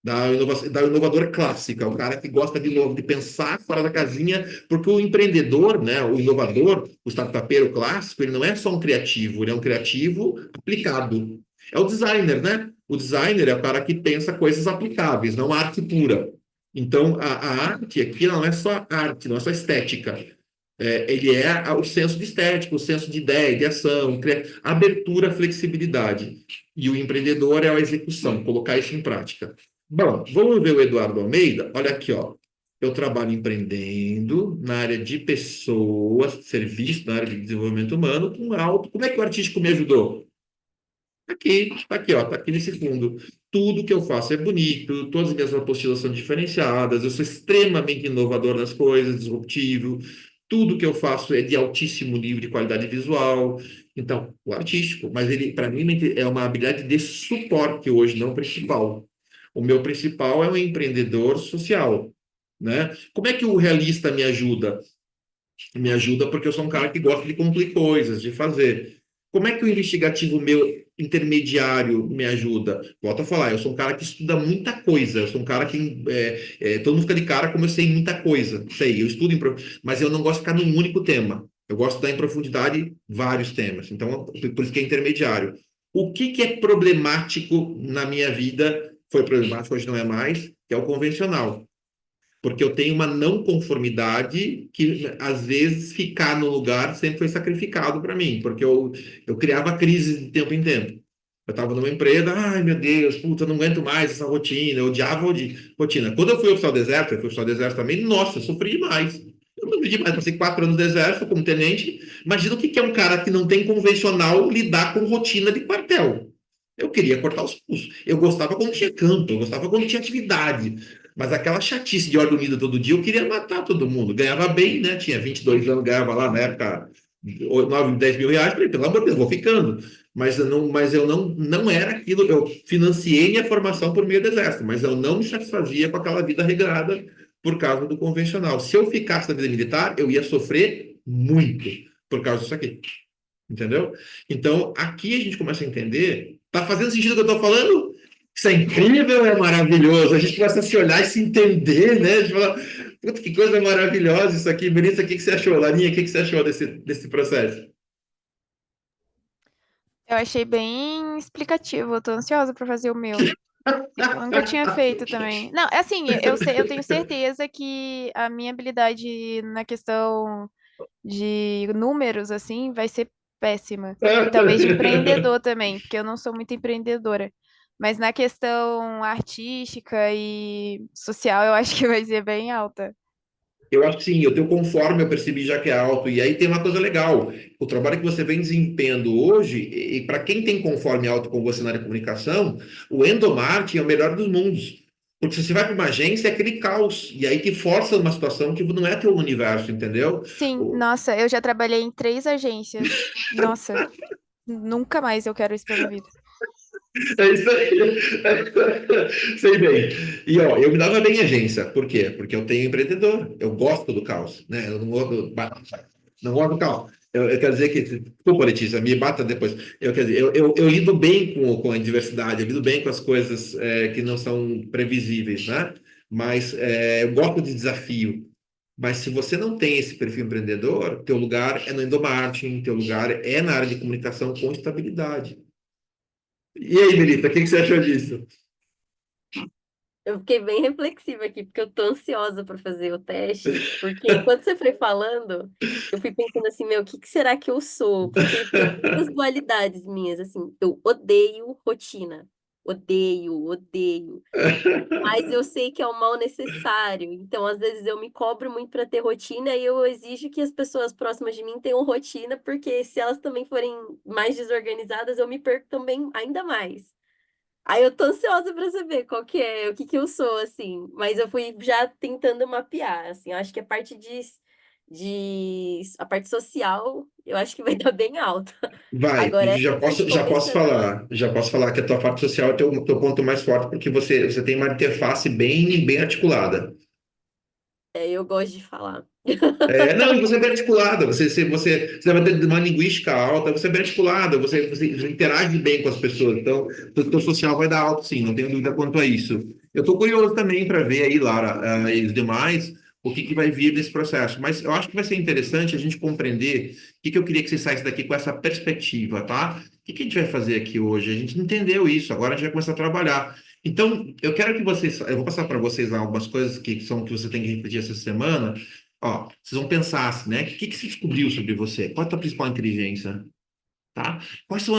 Da inovadora clássica, o cara que gosta de novo de pensar fora da casinha, porque o empreendedor, né, o inovador, o startupeiro clássico, ele não é só um criativo, ele é um criativo aplicado. É o designer, né? O designer é o cara que pensa coisas aplicáveis, não arte pura. Então, a arte aqui não é só arte, não é só estética. Ele é o senso de estética, o senso de ideia, de ação, abertura, flexibilidade. E o empreendedor é a execução, colocar isso em prática. Bom, vamos ver o Eduardo Almeida. Olha aqui, ó. Eu trabalho empreendendo na área de pessoas, serviço, na área de desenvolvimento humano, com alto. Como é que o artístico me ajudou? Aqui, ó, tá aqui nesse fundo. Tudo que eu faço é bonito, todas as minhas apostilas são diferenciadas, eu sou extremamente inovador nas coisas, disruptivo. Tudo que eu faço é de altíssimo nível de qualidade visual. Então, o artístico, mas ele, para mim, é uma habilidade de suporte hoje, não principal. O meu principal é um empreendedor social, né? Como é que o realista me ajuda? Me ajuda porque eu sou um cara que gosta de concluir coisas, de fazer. Como é que o investigativo meu intermediário me ajuda? Volto a falar, eu sou um cara que estuda muita coisa, eu sou um cara que todo mundo fica de cara como eu sei muita coisa. Sei, eu estudo, mas eu não gosto de ficar num único tema. Eu gosto de dar em profundidade vários temas. Então, por isso que é intermediário. O que é problemático na minha vida, foi problemático, hoje não é mais, que é o convencional, porque eu tenho uma não conformidade que, às vezes, ficar no lugar sempre foi sacrificado para mim, porque eu criava crise de tempo em tempo. Eu estava numa empresa, ai meu Deus, puta, eu não aguento mais essa rotina, eu odiava rotina. Quando eu fui oficial do Exército, eu fui oficial do Exército também, nossa, eu sofri demais. Eu sofri demais, passei 4 anos no Exército como tenente. Imagina o que é um cara que não tem convencional lidar com rotina de quartel. Eu queria cortar os pulsos. Eu gostava quando tinha campo, eu gostava quando tinha atividade. Mas aquela chatice de ordem unida todo dia, eu queria matar todo mundo. Ganhava bem, né? Tinha 22 anos, ganhava lá na época 9, 10 mil reais. Falei, pelo amor de Deus, vou ficando. Mas eu não era aquilo. Eu financiei minha formação por meio do Exército, mas eu não me satisfazia com aquela vida regrada por causa do convencional. Se eu ficasse na vida militar, eu ia sofrer muito por causa disso aqui. Entendeu? Então, aqui a gente começa a entender. Tá fazendo sentido o que eu estou falando? Isso é incrível, é maravilhoso. A gente começa a se olhar e se entender, né? A gente fala, puta, que coisa maravilhosa isso aqui. Melissa, o que você achou? Larinha, o que você achou desse processo? Eu achei bem explicativo, eu tô ansiosa para fazer o meu. Eu nunca tinha feito também. Não, é assim, eu tenho certeza que a minha habilidade na questão de números, assim, vai ser péssima. E talvez de empreendedor também, porque eu não sou muito empreendedora. Mas na questão artística e social, eu acho que vai ser bem alta. Eu acho que sim, o teu conforme eu percebi já que é alto. E aí tem uma coisa legal. O trabalho que você vem desempenhando hoje, e para quem tem conforme alto com você na área de comunicação, o endomarketing é o melhor dos mundos. Porque se você vai para uma agência, é aquele caos. E aí te força numa situação que não é teu universo, entendeu? Sim, nossa, eu já trabalhei em 3 agências. Nossa, nunca mais eu quero isso pra minha vida. É isso aí. Sei bem. E ó, eu me dava bem em agência. Por quê? Porque eu tenho empreendedor. Eu gosto do caos, né? Eu não gosto do caos. Eu quero dizer que, desculpa, Letícia, me bata depois. Eu quero dizer, eu lido bem com a diversidade, eu lido bem com as coisas que não são previsíveis, né? Mas eu gosto de desafio. Mas se você não tem esse perfil empreendedor, teu lugar é no endomarketing, teu lugar é na área de comunicação com estabilidade. E aí, Melita, o que você achou disso? Eu fiquei bem reflexiva aqui, porque eu tô ansiosa para fazer o teste, porque enquanto você foi falando, eu fui pensando assim, meu, o que será que eu sou? Porque tem muitas dualidades minhas, assim, eu odeio rotina, odeio, odeio, mas eu sei que é um mal necessário, então às vezes eu me cobro muito para ter rotina e eu exijo que as pessoas próximas de mim tenham rotina, porque se elas também forem mais desorganizadas, eu me perco também ainda mais. Aí eu tô ansiosa pra saber qual que é, o que que eu sou, assim. Mas eu fui já tentando mapear, assim. Eu acho que a parte a parte social, eu acho que vai dar bem alta. Vai, Agora, essa parte já posso falar que a tua parte social é teu ponto mais forte, porque você tem uma interface bem articulada. eu gosto de falar. Não, e você é bem articulada, você vai ter uma linguística alta, você é bem articulada, você interage bem com as pessoas, então o teu social vai dar alto, sim, não tenho dúvida quanto a isso. Eu estou curioso também para ver aí, Lara, e os demais, o que vai vir desse processo, mas eu acho que vai ser interessante a gente compreender que eu queria que você saísse daqui com essa perspectiva, tá? O que a gente vai fazer aqui hoje? A gente entendeu isso, agora a gente vai começar a trabalhar. Então, eu quero que vocês, eu vou passar para vocês lá algumas coisas que você tem que repetir essa semana. Ó, vocês vão pensar assim, né? O que você descobriu sobre você? Qual é a tua principal inteligência? Tá? Quais são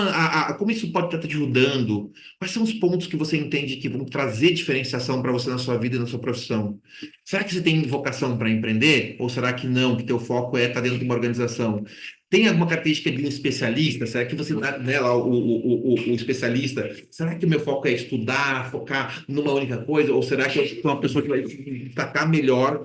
como isso pode estar te ajudando? Quais são os pontos que você entende que vão trazer diferenciação para você na sua vida e na sua profissão? Será que você tem vocação para empreender? Ou será que não, que teu foco é estar dentro de uma organização? Tem alguma característica de um especialista? Será que você, né, lá, o especialista, será que o meu foco é estudar, focar numa única coisa? Ou será que eu sou uma pessoa que vai destacar melhor,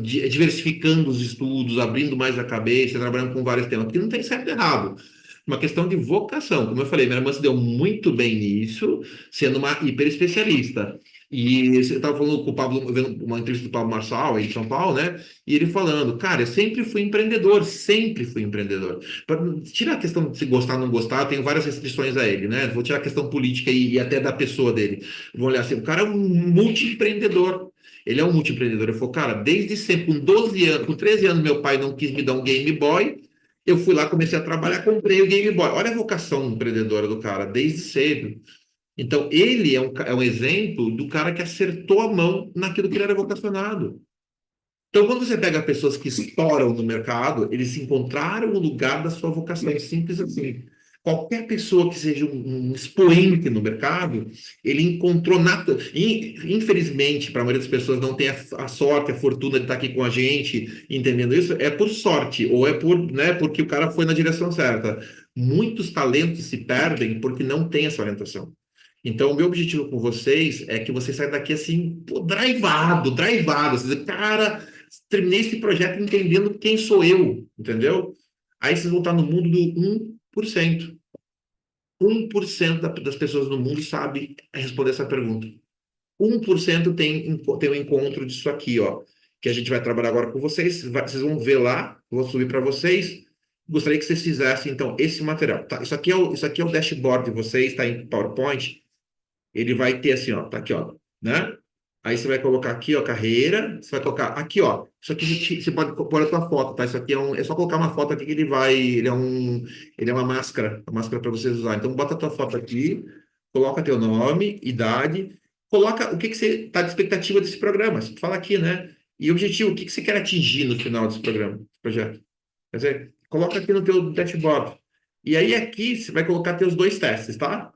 diversificando os estudos, abrindo mais a cabeça, trabalhando com vários temas? Porque não tem certo e errado. Uma questão de vocação. Como eu falei, minha irmã se deu muito bem nisso, sendo uma hiper especialista. E você estava falando com o Pablo, vendo uma entrevista do Pablo Marçal aí em São Paulo, né? E ele falando, cara, eu sempre fui empreendedor, sempre fui empreendedor. Pra tirar a questão de se gostar ou não gostar, eu tenho várias restrições a ele, né? Vou tirar a questão política e até da pessoa dele. Vou olhar assim, o cara é um multiempreendedor. Ele é um multiempreendedor. Eu falo, cara, desde sempre, com 12 anos, com 13 anos, meu pai não quis me dar um Game Boy. Eu fui lá, comecei a trabalhar, comprei o Game Boy. Olha a vocação empreendedora do cara, desde cedo. Então, ele é um exemplo do cara que acertou a mão naquilo que ele era vocacionado. Então, quando você pega pessoas que estouram no mercado, eles encontraram o lugar da sua vocação. É simples assim. Qualquer pessoa que seja um expoente no mercado, ele encontrou. Infelizmente, para a maioria das pessoas não tem a sorte, a fortuna de estar aqui com a gente, entendendo isso, é por sorte, ou é por, né, porque o cara foi na direção certa. Muitos talentos se perdem porque não tem essa orientação. Então, o meu objetivo com vocês é que vocês saiam daqui assim, pô, drivado. Vocês dizem, cara, terminei esse projeto entendendo quem sou eu, entendeu? Aí vocês vão estar no mundo do 1%. 1% das pessoas no mundo sabe responder essa pergunta. 1% tem um encontro disso aqui, ó, que a gente vai trabalhar agora com vocês. Vocês vão ver lá, vou subir para vocês. Gostaria que vocês fizessem, então, esse material. Tá? Isso aqui é o dashboard de vocês, está em PowerPoint. Ele vai ter assim, ó, tá aqui, ó, né? Aí você vai colocar aqui, ó, carreira, você vai colocar aqui, ó. Isso aqui você pode pôr a tua foto, tá? Isso aqui é só colocar uma foto aqui que ele é uma máscara para vocês usarem. Então bota a tua foto aqui, coloca teu nome, idade, coloca o que que você tá de expectativa desse programa. Você fala aqui, né? E objetivo, o que que você quer atingir no final desse programa, desse projeto? Quer dizer, coloca aqui no teu dashboard. E aí aqui você vai colocar teus dois testes, tá?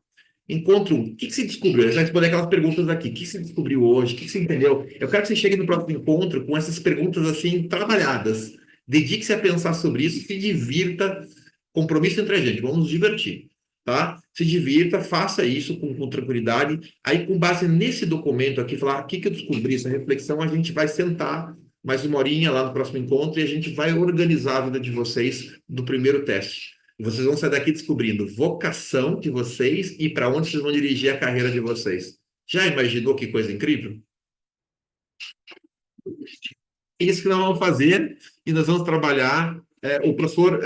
Encontro um. O que que você descobriu? Você vai responder aquelas perguntas aqui. O que você descobriu hoje? O que você entendeu? Eu quero que você chegue no próximo encontro com essas perguntas assim trabalhadas. Dedique-se a pensar sobre isso, se divirta. Compromisso entre a gente, vamos nos divertir, tá? Se divirta, faça isso com tranquilidade. Aí, com base nesse documento aqui, falar o que que eu descobri, essa reflexão, a gente vai sentar mais uma horinha lá no próximo encontro e a gente vai organizar a vida de vocês do primeiro teste. Vocês vão sair daqui descobrindo vocação de vocês e para onde vocês vão dirigir a carreira de vocês. Já imaginou que coisa incrível? É isso que nós vamos fazer e nós vamos trabalhar. O professor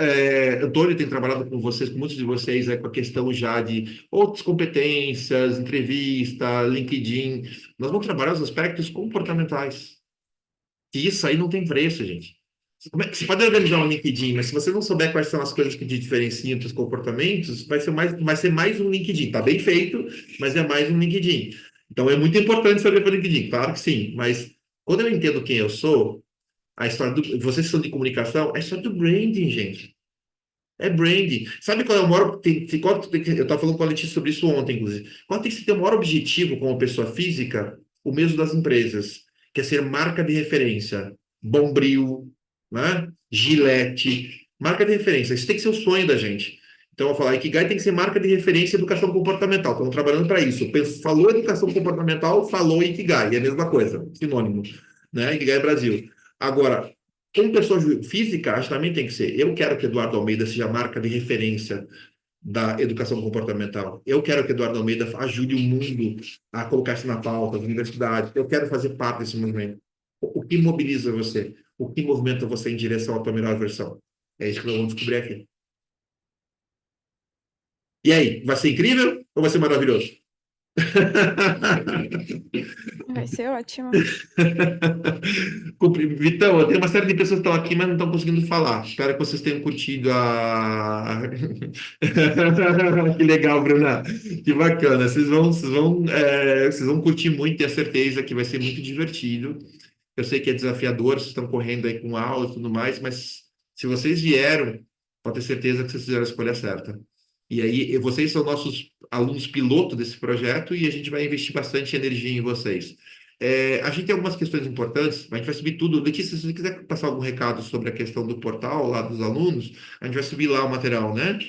Antônio tem trabalhado com vocês, com muitos de vocês, com a questão já de outras competências, entrevista, LinkedIn. Nós vamos trabalhar os aspectos comportamentais. E isso aí não tem preço, gente. Você pode organizar um LinkedIn, mas se você não souber quais são as coisas que te diferenciam dos comportamentos, vai ser mais um LinkedIn. Tá bem feito, mas é mais um LinkedIn. Então é muito importante saber para o LinkedIn, claro que sim. Mas quando eu entendo quem eu sou, a história vocês que são de comunicação, é história do branding, gente. É branding. Sabe qual é o maior. Eu estava falando com a Letícia sobre isso ontem, inclusive. Qual tem que ter o maior objetivo como pessoa física? O mesmo das empresas, que é ser marca de referência. Bombril, né? Gillette. Marca de referência. Isso tem que ser o sonho da gente. Então, eu vou falar, Ikigai tem que ser marca de referência em educação comportamental. Estamos trabalhando para isso. Falou educação comportamental, falou Ikigai. É a mesma coisa, sinônimo. Né? Ikigai é Brasil. Agora, como pessoa física, acho que também tem que ser. Eu quero que Eduardo Almeida seja a marca de referência da educação comportamental. Eu quero que Eduardo Almeida ajude o mundo a colocar isso na pauta, as universidades. Eu quero fazer parte desse movimento. O que mobiliza você? O que movimenta você em direção à tua melhor versão? É isso que nós vamos descobrir aqui. E aí, vai ser incrível ou vai ser maravilhoso? Vai ser ótimo. Vitão, tem uma série de pessoas que estão aqui, mas não estão conseguindo falar. Espero que vocês tenham curtido a. Que legal, Bruna. Que bacana. Vocês vão curtir muito, tenho certeza que vai ser muito divertido. Eu sei que é desafiador, vocês estão correndo aí com aula e tudo mais, mas se vocês vieram, pode ter certeza que vocês fizeram a escolha certa. E aí, vocês são nossos alunos piloto desse projeto e a gente vai investir bastante energia em vocês. A gente tem algumas questões importantes, a gente vai subir tudo. Letícia, se você quiser passar algum recado sobre a questão do portal lá dos alunos, a gente vai subir lá o material, né?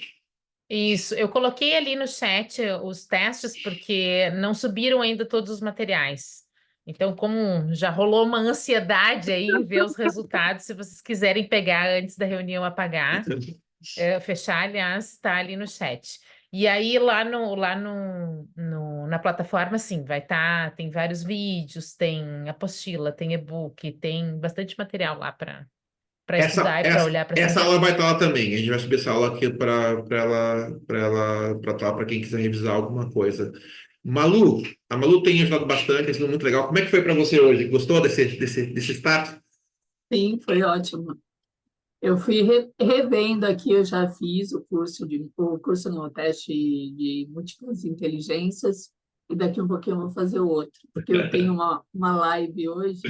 Isso, eu coloquei ali no chat os testes, porque não subiram ainda todos os materiais. Então, como já rolou uma ansiedade aí em ver os resultados, se vocês quiserem pegar antes da reunião apagar, fechar, aliás, está ali no chat. E aí, na plataforma, sim, vai estar, tem vários vídeos, tem apostila, tem e-book, tem bastante material lá para Essa, estudar e para essa, olhar para essa aula vai estar lá também. A gente vai subir essa aula aqui para quem quiser revisar alguma coisa. Malu, a Malu tem ajudado bastante, tem sido muito legal. Como é que foi para você hoje? Gostou desse start? Sim, foi ótimo. Eu fui revendo aqui, eu já fiz o curso no teste de múltiplas inteligências, e daqui um pouquinho eu vou fazer o outro, porque eu tenho uma live hoje,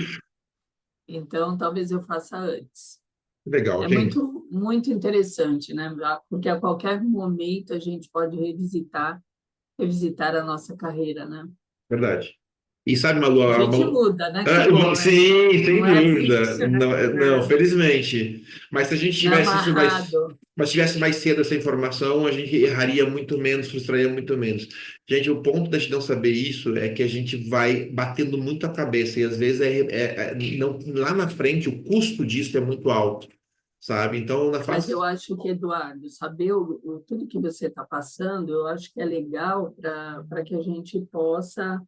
então talvez eu faça antes. Legal, É gente. muito, muito interessante, né? Porque a qualquer momento a gente pode revisitar a nossa carreira, né? Verdade. E sabe, Malu, A a gente Malu... muda, né? Que bom, né? Sim, sem Não é dúvida. fixo, né? Não, felizmente. Mas se a gente Não é tivesse isso amarrado. mas tivesse mais cedo essa informação, a gente erraria muito menos, frustraria muito menos. Gente, o ponto da gente não saber isso é que a gente vai batendo muito a cabeça e às vezes não, lá na frente o custo disso é muito alto, sabe? Então, na Mas fase. eu acho que, Eduardo, saber tudo que você está passando, eu acho que é legal para que a gente possa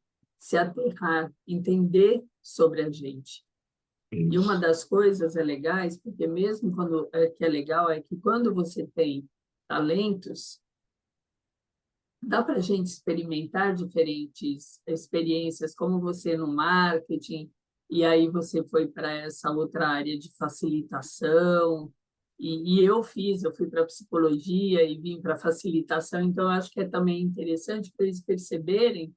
se aterrar, entender sobre a gente. E uma das coisas legais, porque mesmo quando que é legal, é que quando você tem talentos, dá para a gente experimentar diferentes experiências, como você no marketing, e aí você foi para essa outra área de facilitação, e eu fui para psicologia e vim para facilitação, então eu acho que é também interessante para eles perceberem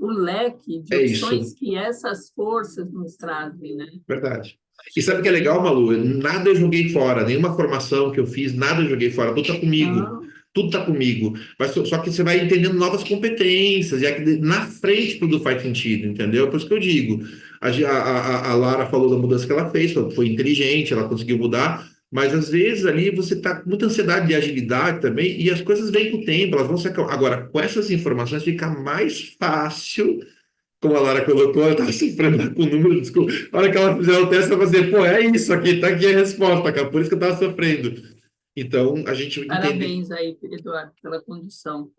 o leque de É isso. opções que essas forças nos trazem, né? Verdade. E sabe o que é legal, Malu? Nada eu joguei fora, nenhuma formação que eu fiz, nada eu joguei fora, tudo tá comigo. Ah, Tudo tá comigo. Mas só que você vai entendendo novas competências, e na frente tudo faz sentido, entendeu? Por isso que eu digo. A Lara falou da mudança que ela fez, foi inteligente, ela conseguiu mudar, mas às vezes ali você tá com muita ansiedade de agilidade também, e as coisas vêm com o tempo, elas vão se acalmar. Agora, com essas informações fica mais fácil como a Lara colocou, ela estava sofrendo com o número, desculpa. A hora que ela fizer o teste, ela vai dizer, pô, é isso aqui, tá aqui a resposta, cara, por isso que eu estava sofrendo. Então, a gente entende. parabéns aí, Eduardo, pela condução.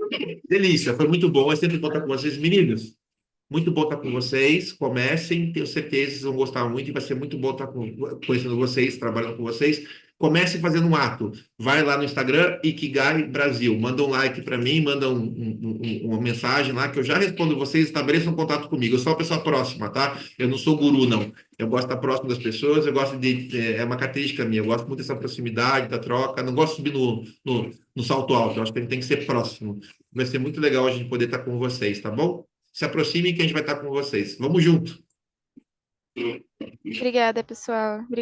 Delícia, foi muito bom, é sempre bom estar com vocês, meninos. Muito bom estar com vocês. Comecem, tenho certeza que vocês vão gostar muito e vai ser muito bom estar conhecendo vocês, trabalhando com vocês. Comece fazendo um ato. Vai lá no Instagram, Ikigai Brasil. Manda um like para mim, manda uma mensagem lá que eu já respondo vocês. Estabeleçam um contato comigo. Eu sou uma pessoa próxima, tá? Eu não sou guru, não. Eu gosto de estar próximo das pessoas, eu gosto de. É uma característica minha. Eu gosto muito dessa proximidade, da troca. Não gosto de subir no salto alto. Eu acho que a gente tem que ser próximo. Vai ser muito legal a gente poder estar com vocês, tá bom? Se aproximem que a gente vai estar com vocês. Vamos junto. Obrigada, pessoal. Obrigada.